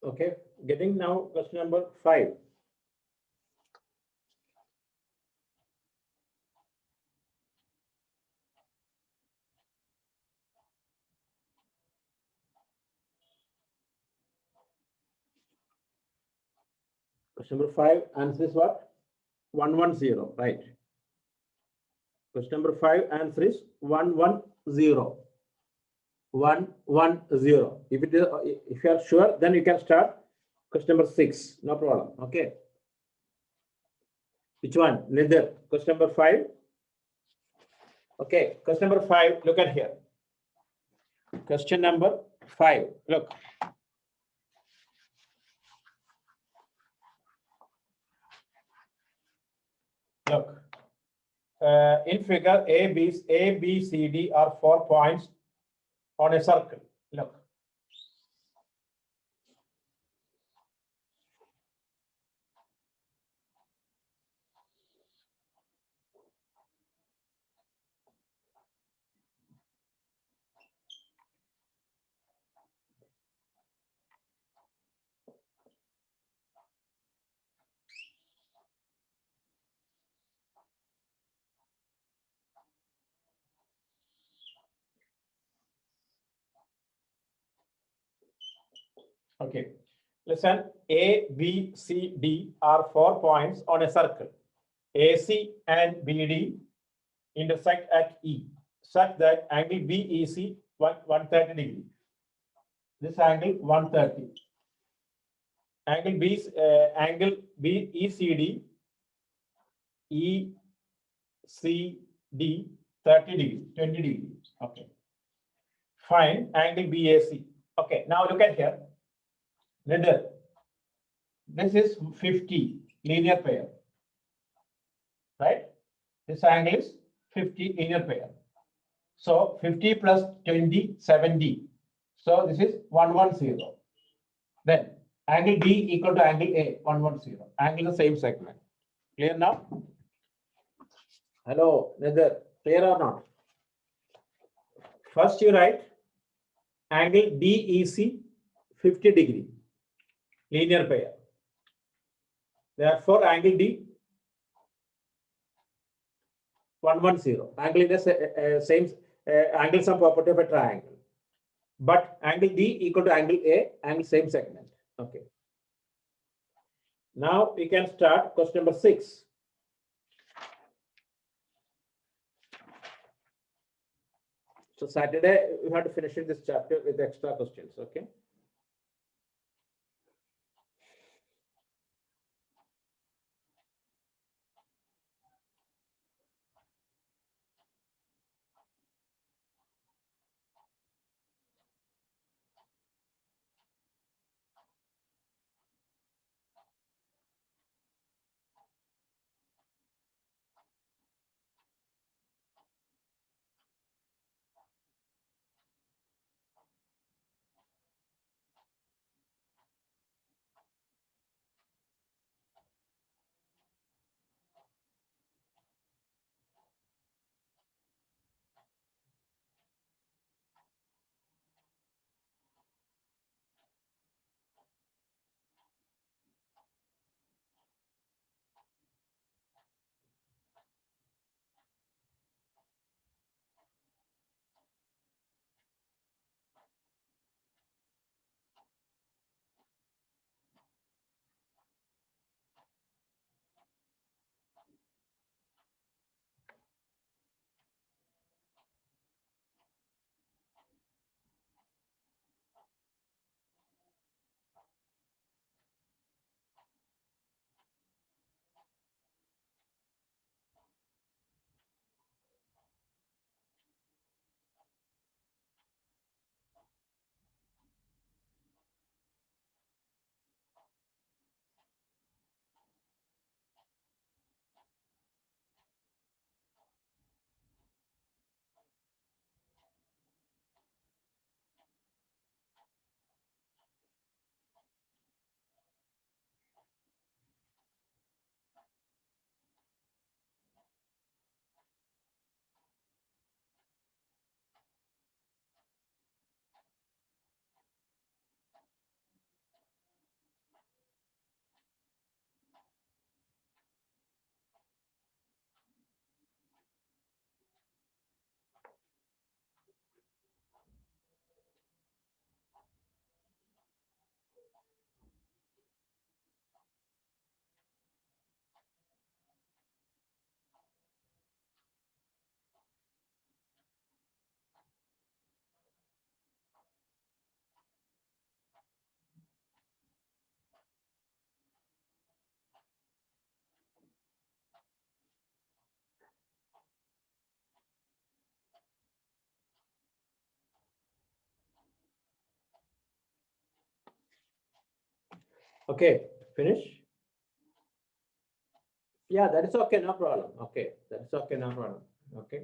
Okay. Getting now question number 5. Question number 5 answer is what? 110, right? Question number 5 answer is 110. 110. If you are sure, then you can start question number 6. No problem. Okay. Which one? Neither. Question number 5. Okay. Question number 5. Look at here. Question number 5. Look. in figure A, B, C, D are 4 points on a circle. Look. Okay. Listen, A, B, C, D are 4 points on a circle. AC and BD intersect at E, such that angle BEC 130 degree. This angle 130. Angle BECD ECD 30 degree, 20 degree. Okay. Find angle BAC. Okay, now look at here. This is 50 linear pair, right? This angle is 50 linear pair. So 50 plus 20, 70. So this is 110. Then angle B equal to angle A, 110. Angle the same segment. Clear now? Hello, Nether. Clear or not? First you write angle DEC 50 degree linear pair. Therefore, angle D 110. Angle is the same angle sum property of a triangle. But angle D equal to angle A, angle same segment. Okay. Now we can start question number 6. So Saturday we have to finish this chapter with extra questions. Okay. Okay, finish. Yeah, that is okay, no problem. Okay, that's okay, no problem. Okay.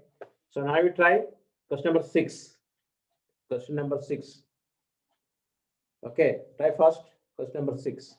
So now we try question number 6. Question number 6. Okay, try first. Question number 6.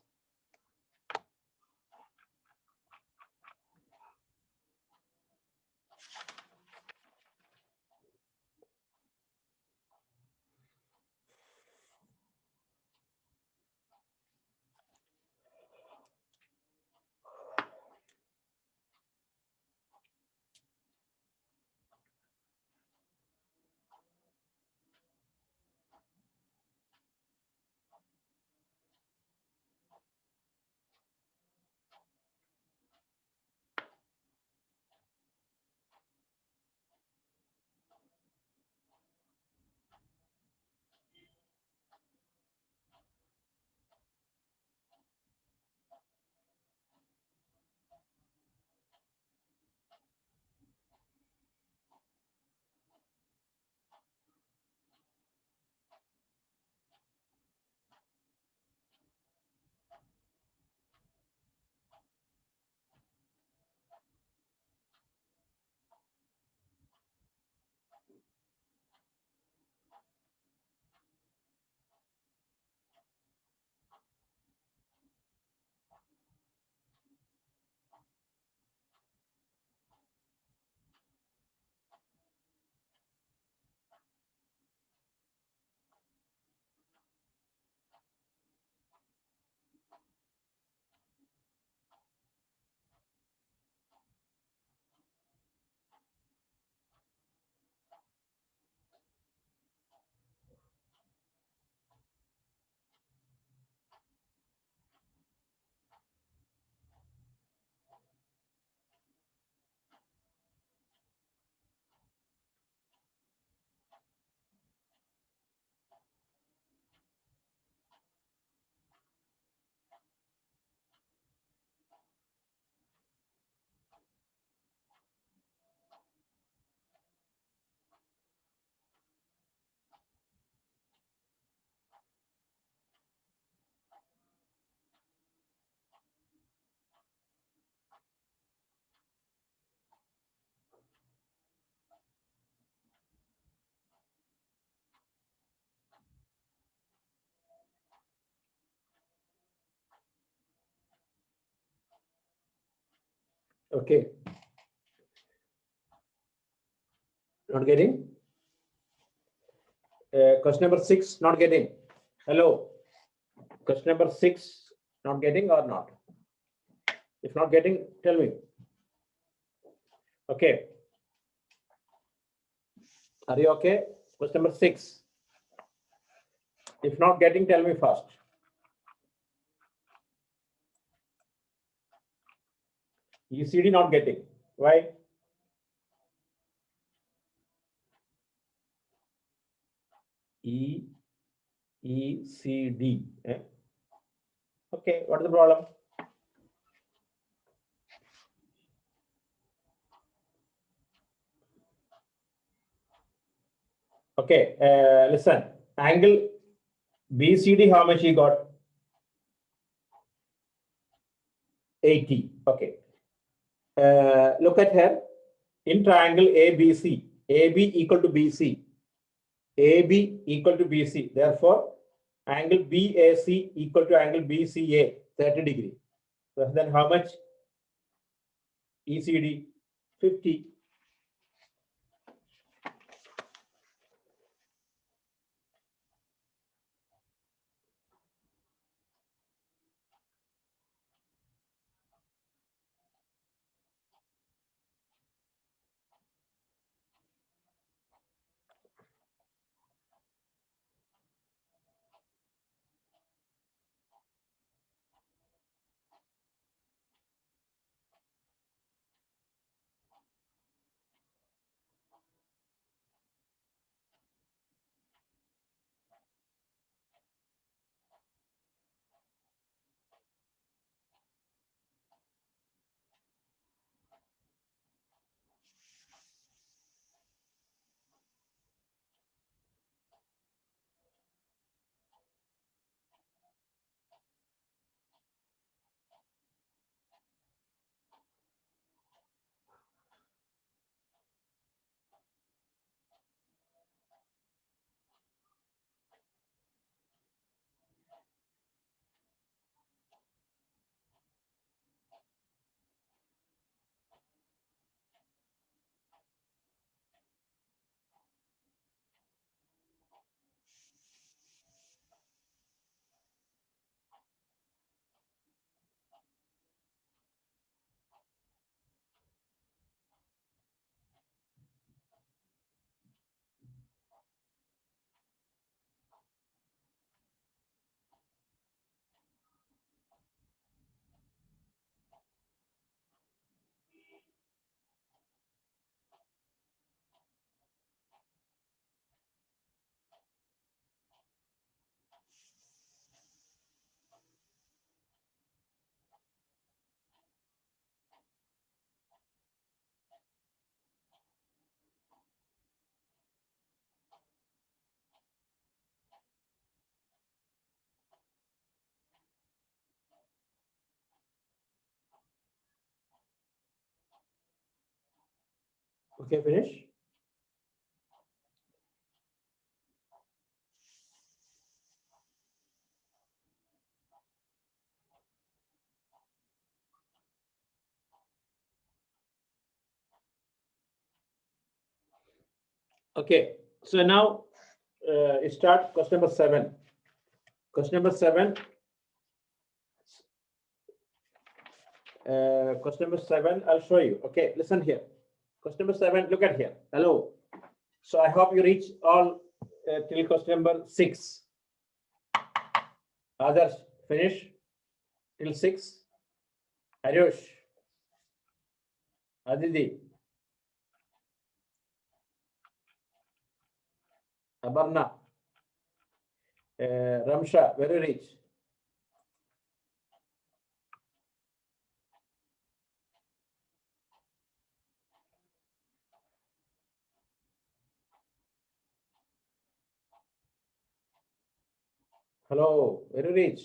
Okay, not getting. Question number 6, not getting. Hello. Question number 6, not getting or not? If not getting, tell me. Okay. Are you okay? Question number 6. If not getting, tell me first. ECD not getting. Why? ECD. Okay, what is the problem? Okay, listen. Angle BCD, how much he got? 80. Okay. Look at here. In triangle ABC, AB equal to BC. AB equal to BC. Therefore, angle BAC equal to angle BCA, 30 degree. So then how much? ECD, 50. Okay, finish. Okay, so now start question number 7. Question number 7. Question number 7, I'll show you. Okay, listen here. Question number 7, look at here. Hello. So I hope you reach all till question number 6. Others finish till 6. Ayush, Aditi, Abarna, Ramsha, where you reach? Hello, where you reach?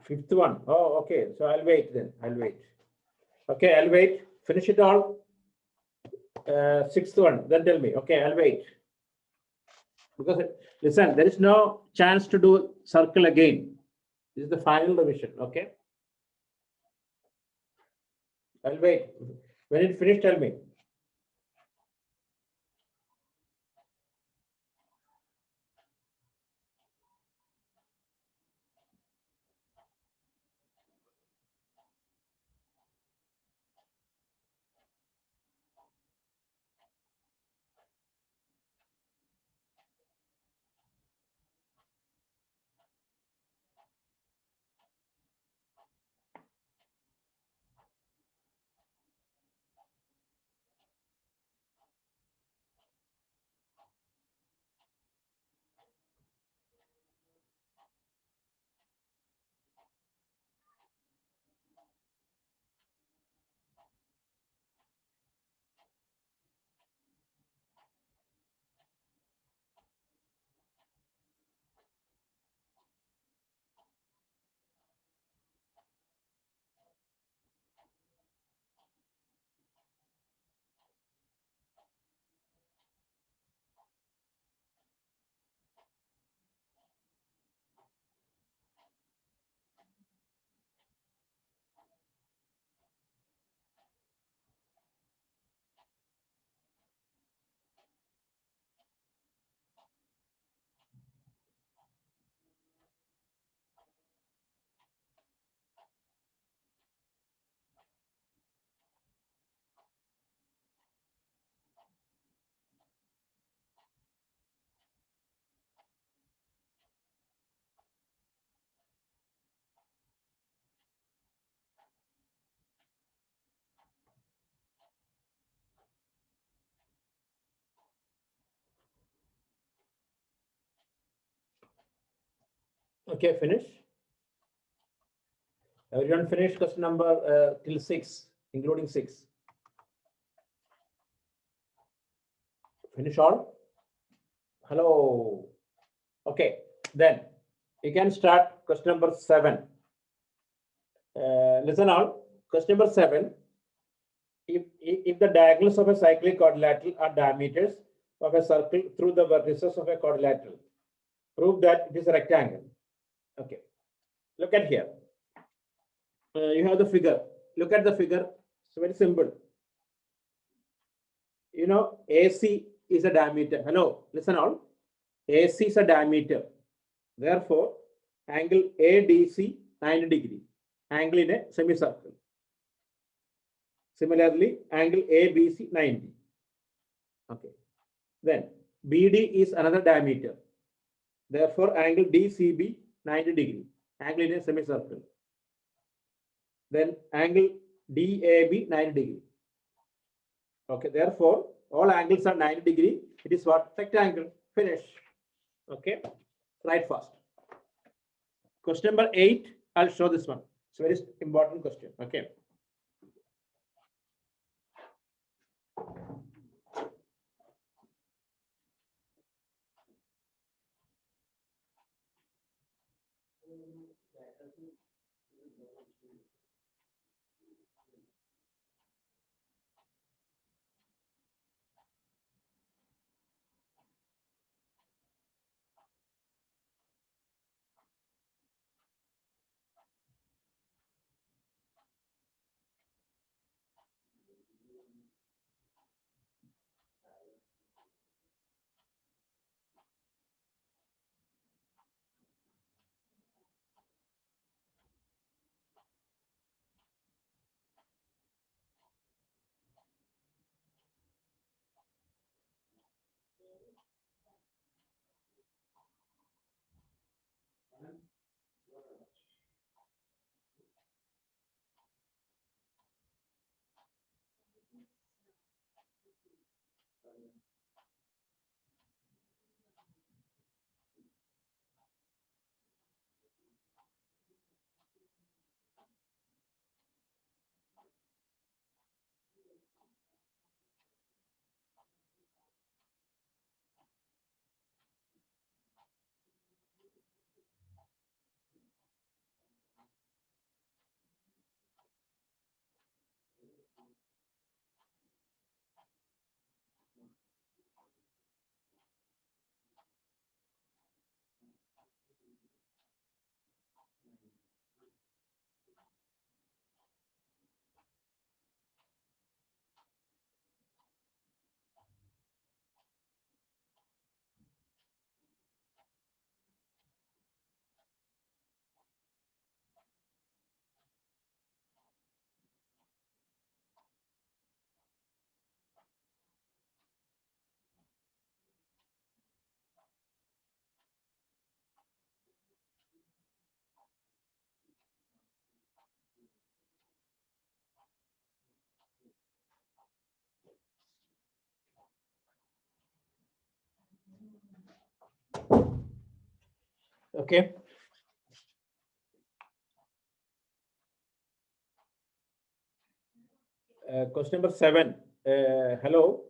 Fifth one. Oh, okay. So I'll wait then. I'll wait. Okay, I'll wait. Finish it all. Sixth one. Then tell me. Okay, I'll wait. Because listen, there is no chance to do circle again. This is the final revision. Okay. I'll wait. When it finished, tell me. Okay, finish. Everyone finish question number till 6, including 6. Finish all? Hello. Okay, then you can start question number 7. Listen all. Question number 7. If the diagonals of a cyclic quadrilateral are diameters of a circle through the vertices of a quadrilateral, prove that it is a rectangle. Okay. Look at here. You have the figure. Look at the figure. It's very simple. You know, AC is a diameter. Hello, listen all. AC is a diameter. Therefore, angle ADC 90 degree. Angle in a semicircle. Similarly, angle ABC 90. Okay. Then BD is another diameter. Therefore, angle DCB 90 degree. Angle in a semicircle. Then angle DAB 90 degree. Okay, therefore, all angles are 90 degree. It is what? Rectangle. Finish. Okay, write fast. Question number 8, I'll show this one. It's a very important question. Okay. Okay. Question number 7. Hello,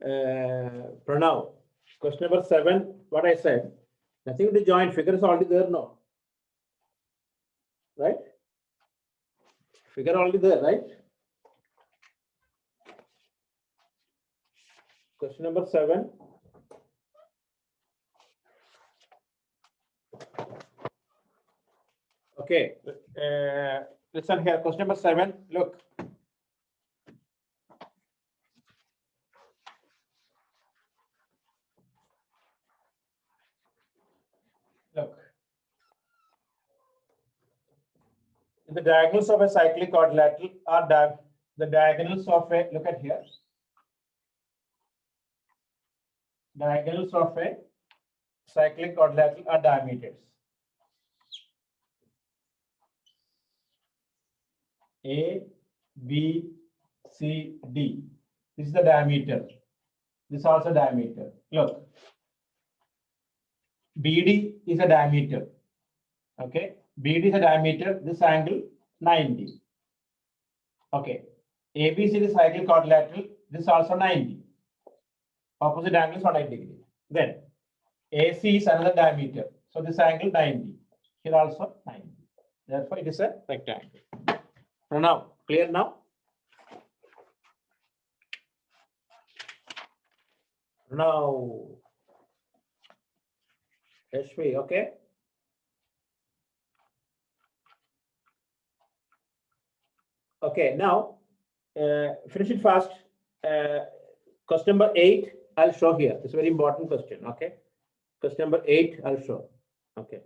Pranav. Question number 7. What I said. Nothing to join. Figure is already there now. Right? Figure already there, right? Question number 7. Okay. Listen here. Question number 7. Look. Look. The diagonals of a cyclic quadrilateral are the diagonals of a, look at here. Diagonals of a cyclic quadrilateral are diameters. A, B, C, D. This is the diameter. This is also diameter. Look. BD is a diameter. Okay. BD is a diameter. This angle 90. Okay. ABC is cyclic quadrilateral. This is also 90. Opposite angle is 180 degree. Then AC is another diameter. So this angle 90. Here also 90. Therefore, it is a rectangle. So now, clear now? Now, Ashmi, okay? Okay, now, finish it fast. Question number 8, I'll show here. It's a very important question, okay? Question number 8, I'll show. Okay.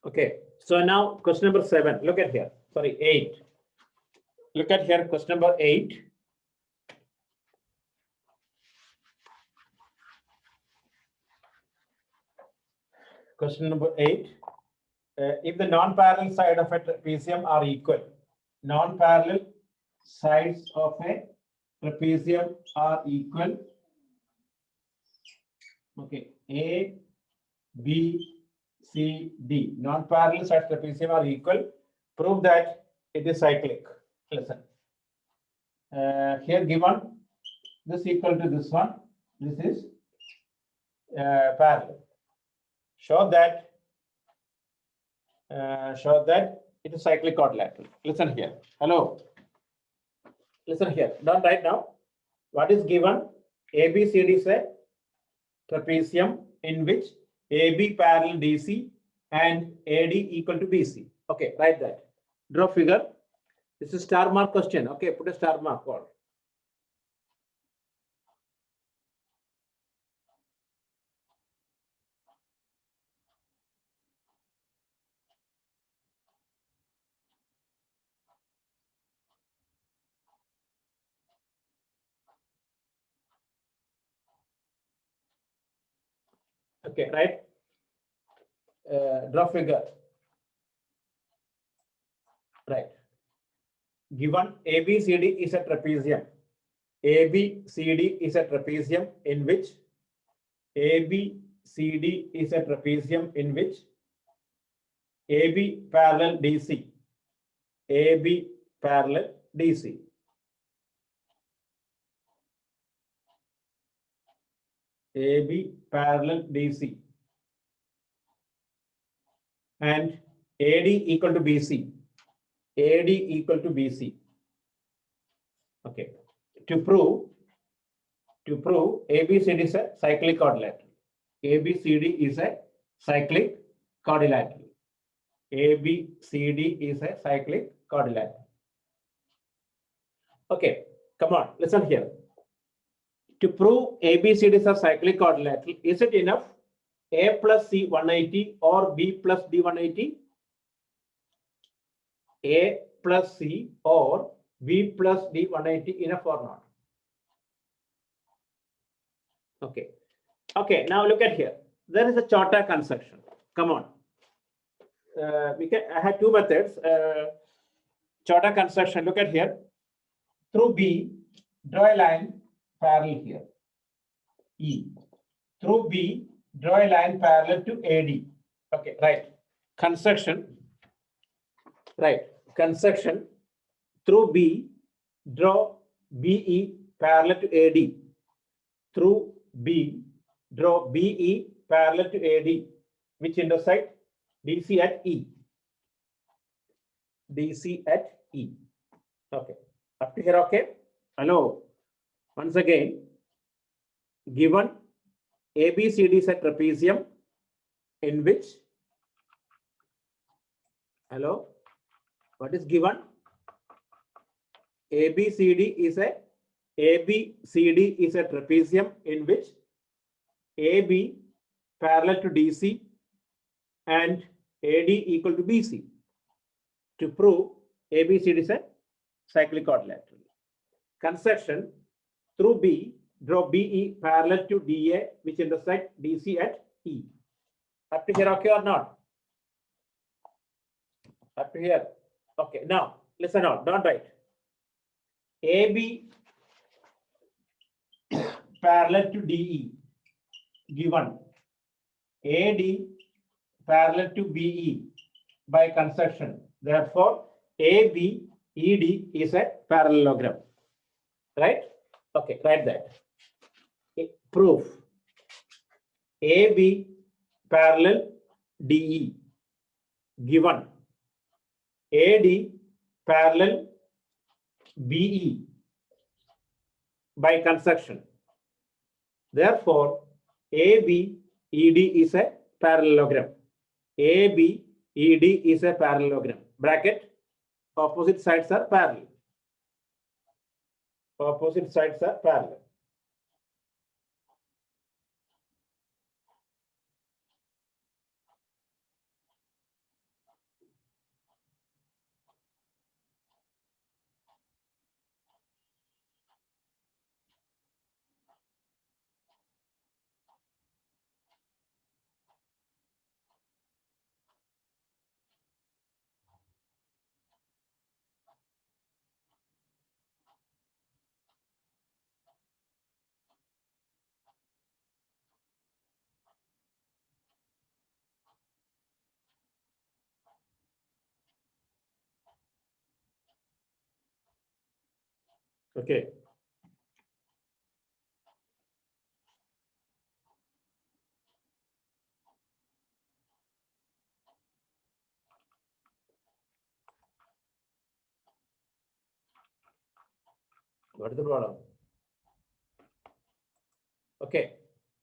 Okay, so now question number 7. Look at here. Sorry, 8. Look at here, question number 8. Question number 8. If the non-parallel side of a trapezium are equal, non-parallel sides of a trapezium are equal. Okay, A, B, C, D. Non-parallel sides of trapezium are equal. Prove that it is cyclic. Listen. Here given this equal to this one. This is parallel. Show that it is cyclic quadrilateral. Listen here. Hello. Listen here. Don't write now. What is given? ABCD is a trapezium in which AB parallel DC and AD equal to BC. Okay, write that. Draw figure. This is star mark question. Okay, put a star mark on. Okay, right. Draw figure. Right. Given ABCD is a trapezium. ABCD is a trapezium in which ABCD is a trapezium in which AB parallel DC. AB parallel DC. AB parallel DC. And AD equal to BC. AD equal to BC. Okay. To prove ABCD is a cyclic quadrilateral. ABCD is a cyclic quadrilateral. ABCD is a cyclic quadrilateral. Okay, come on, listen here. To prove ABCD is a cyclic quadrilateral, is it enough A plus C 180 or B plus D 180? A plus C or B plus D 180 enough or not? Okay. Okay, now look at here. There is a Chota construction. Come on. I have two methods. Chota construction. Look at here. Through B, draw a line parallel here. E. Through B, draw a line parallel to AD. Okay, right. Construction. Right. Construction. Through B, draw BE parallel to AD. Through B, draw BE parallel to AD, which intersect DC at E. DC at E. Okay. Up to here, okay? Hello. Once again, given ABCD is a trapezium in which, hello, what is given? ABCD is a trapezium in which AB parallel to DC and AD equal to BC. To prove ABCD is a cyclic quadrilateral. Construction. Through B, draw BE parallel to DA, which intersect DC at E. Up to here, okay or not? Up to here. Okay, now listen out, don't write. AB parallel to DE given. AD parallel to BE by construction. Therefore, ABED is a parallelogram. Right? Okay, write that. Proof. AB parallel DE given. AD parallel BE by construction. Therefore, ABED is a parallelogram. ABED is a parallelogram. Bracket. Opposite sides are parallel. Opposite sides are parallel. Okay. What is the problem? Okay.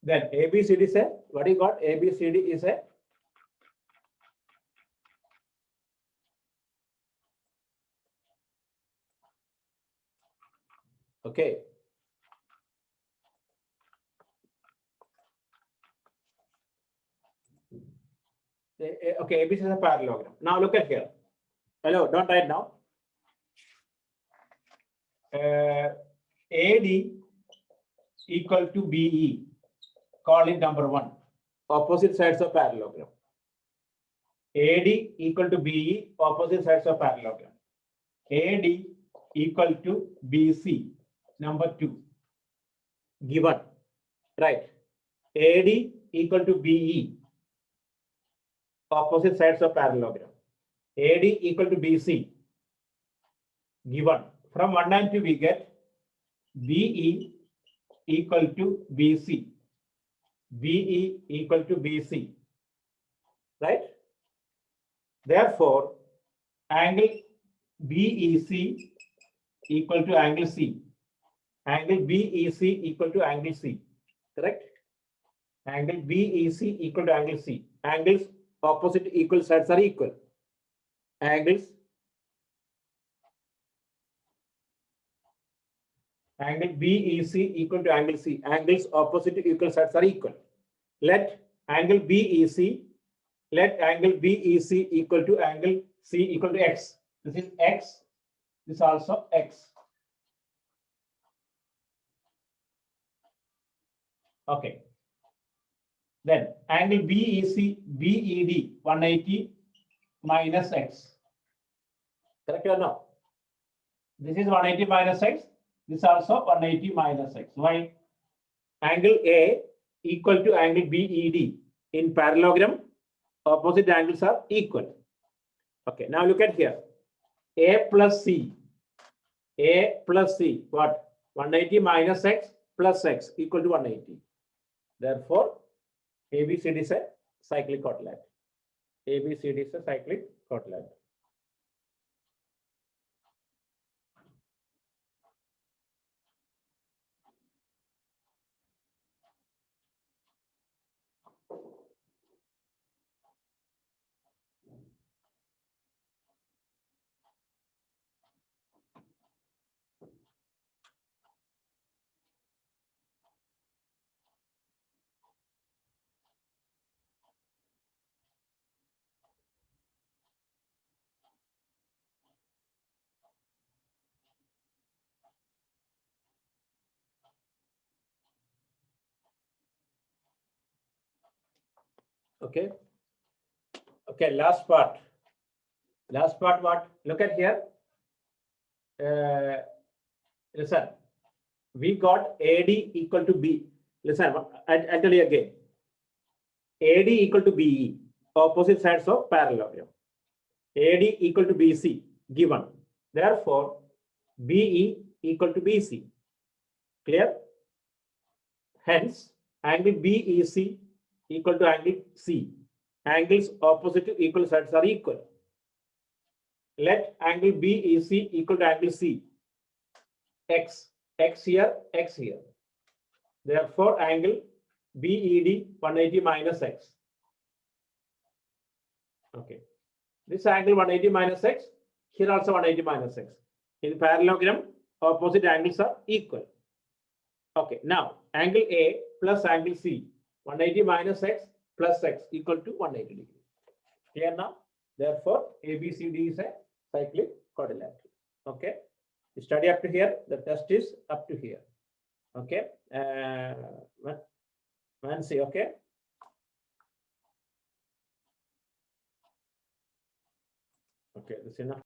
Then ABCD is a, what you got? ABCD is a okay. Okay, ABC is a parallelogram. Now look at here. Hello, don't write now. AD equal to BE. Call it number one. Opposite sides of parallelogram. AD equal to BE. Opposite sides of parallelogram. AD equal to BC. Number two. Given. Right. AD equal to BE. Opposite sides of parallelogram. AD equal to BC. Given. From 1 and 2 we get BE equal to BC. BE equal to BC. Right? Therefore, angle BEC equal to angle C. Angle BEC equal to angle C. Correct? Angle BEC equal to angle C. Angles opposite equal sides are equal. Angles angle BEC equal to angle C. Angles opposite equal sides are equal. Let angle BEC equal to angle C equal to X. This is X. This is also X. Okay. Then angle BED 180 minus X. Correct or no? This is 180 minus X. This also 180 minus X. Why? Angle A equal to angle BED. In parallelogram, opposite angles are equal. Okay, now look at here. A plus C. A plus C. What? 180 minus X plus X equal to 180. Therefore, ABCD is a cyclic quadrilateral. ABCD is a cyclic quadrilateral. Okay. Okay, last part. Last part what? Look at here. Listen, we got AD equal to B. Listen, I'll tell you again. AD equal to BE, opposite sides of parallelogram. AD equal to BC, given. Therefore, BE equal to BC. Clear? Hence, angle BEC equal to angle C. Angles opposite to equal sides are equal. Let angle BEC equal to angle C. X here, X here. Therefore, angle BED 180 minus X. Okay. This angle 180 minus X, here also 180 minus X. In parallelogram, opposite angles are equal. Okay, now angle A plus angle C, 180 minus X plus X equal to 180 degrees. Clear now? Therefore, ABCD is a cyclic quadrilateral. Okay. You study up to here, the test is up to here. Okay. Nancy, okay. Okay, this is enough.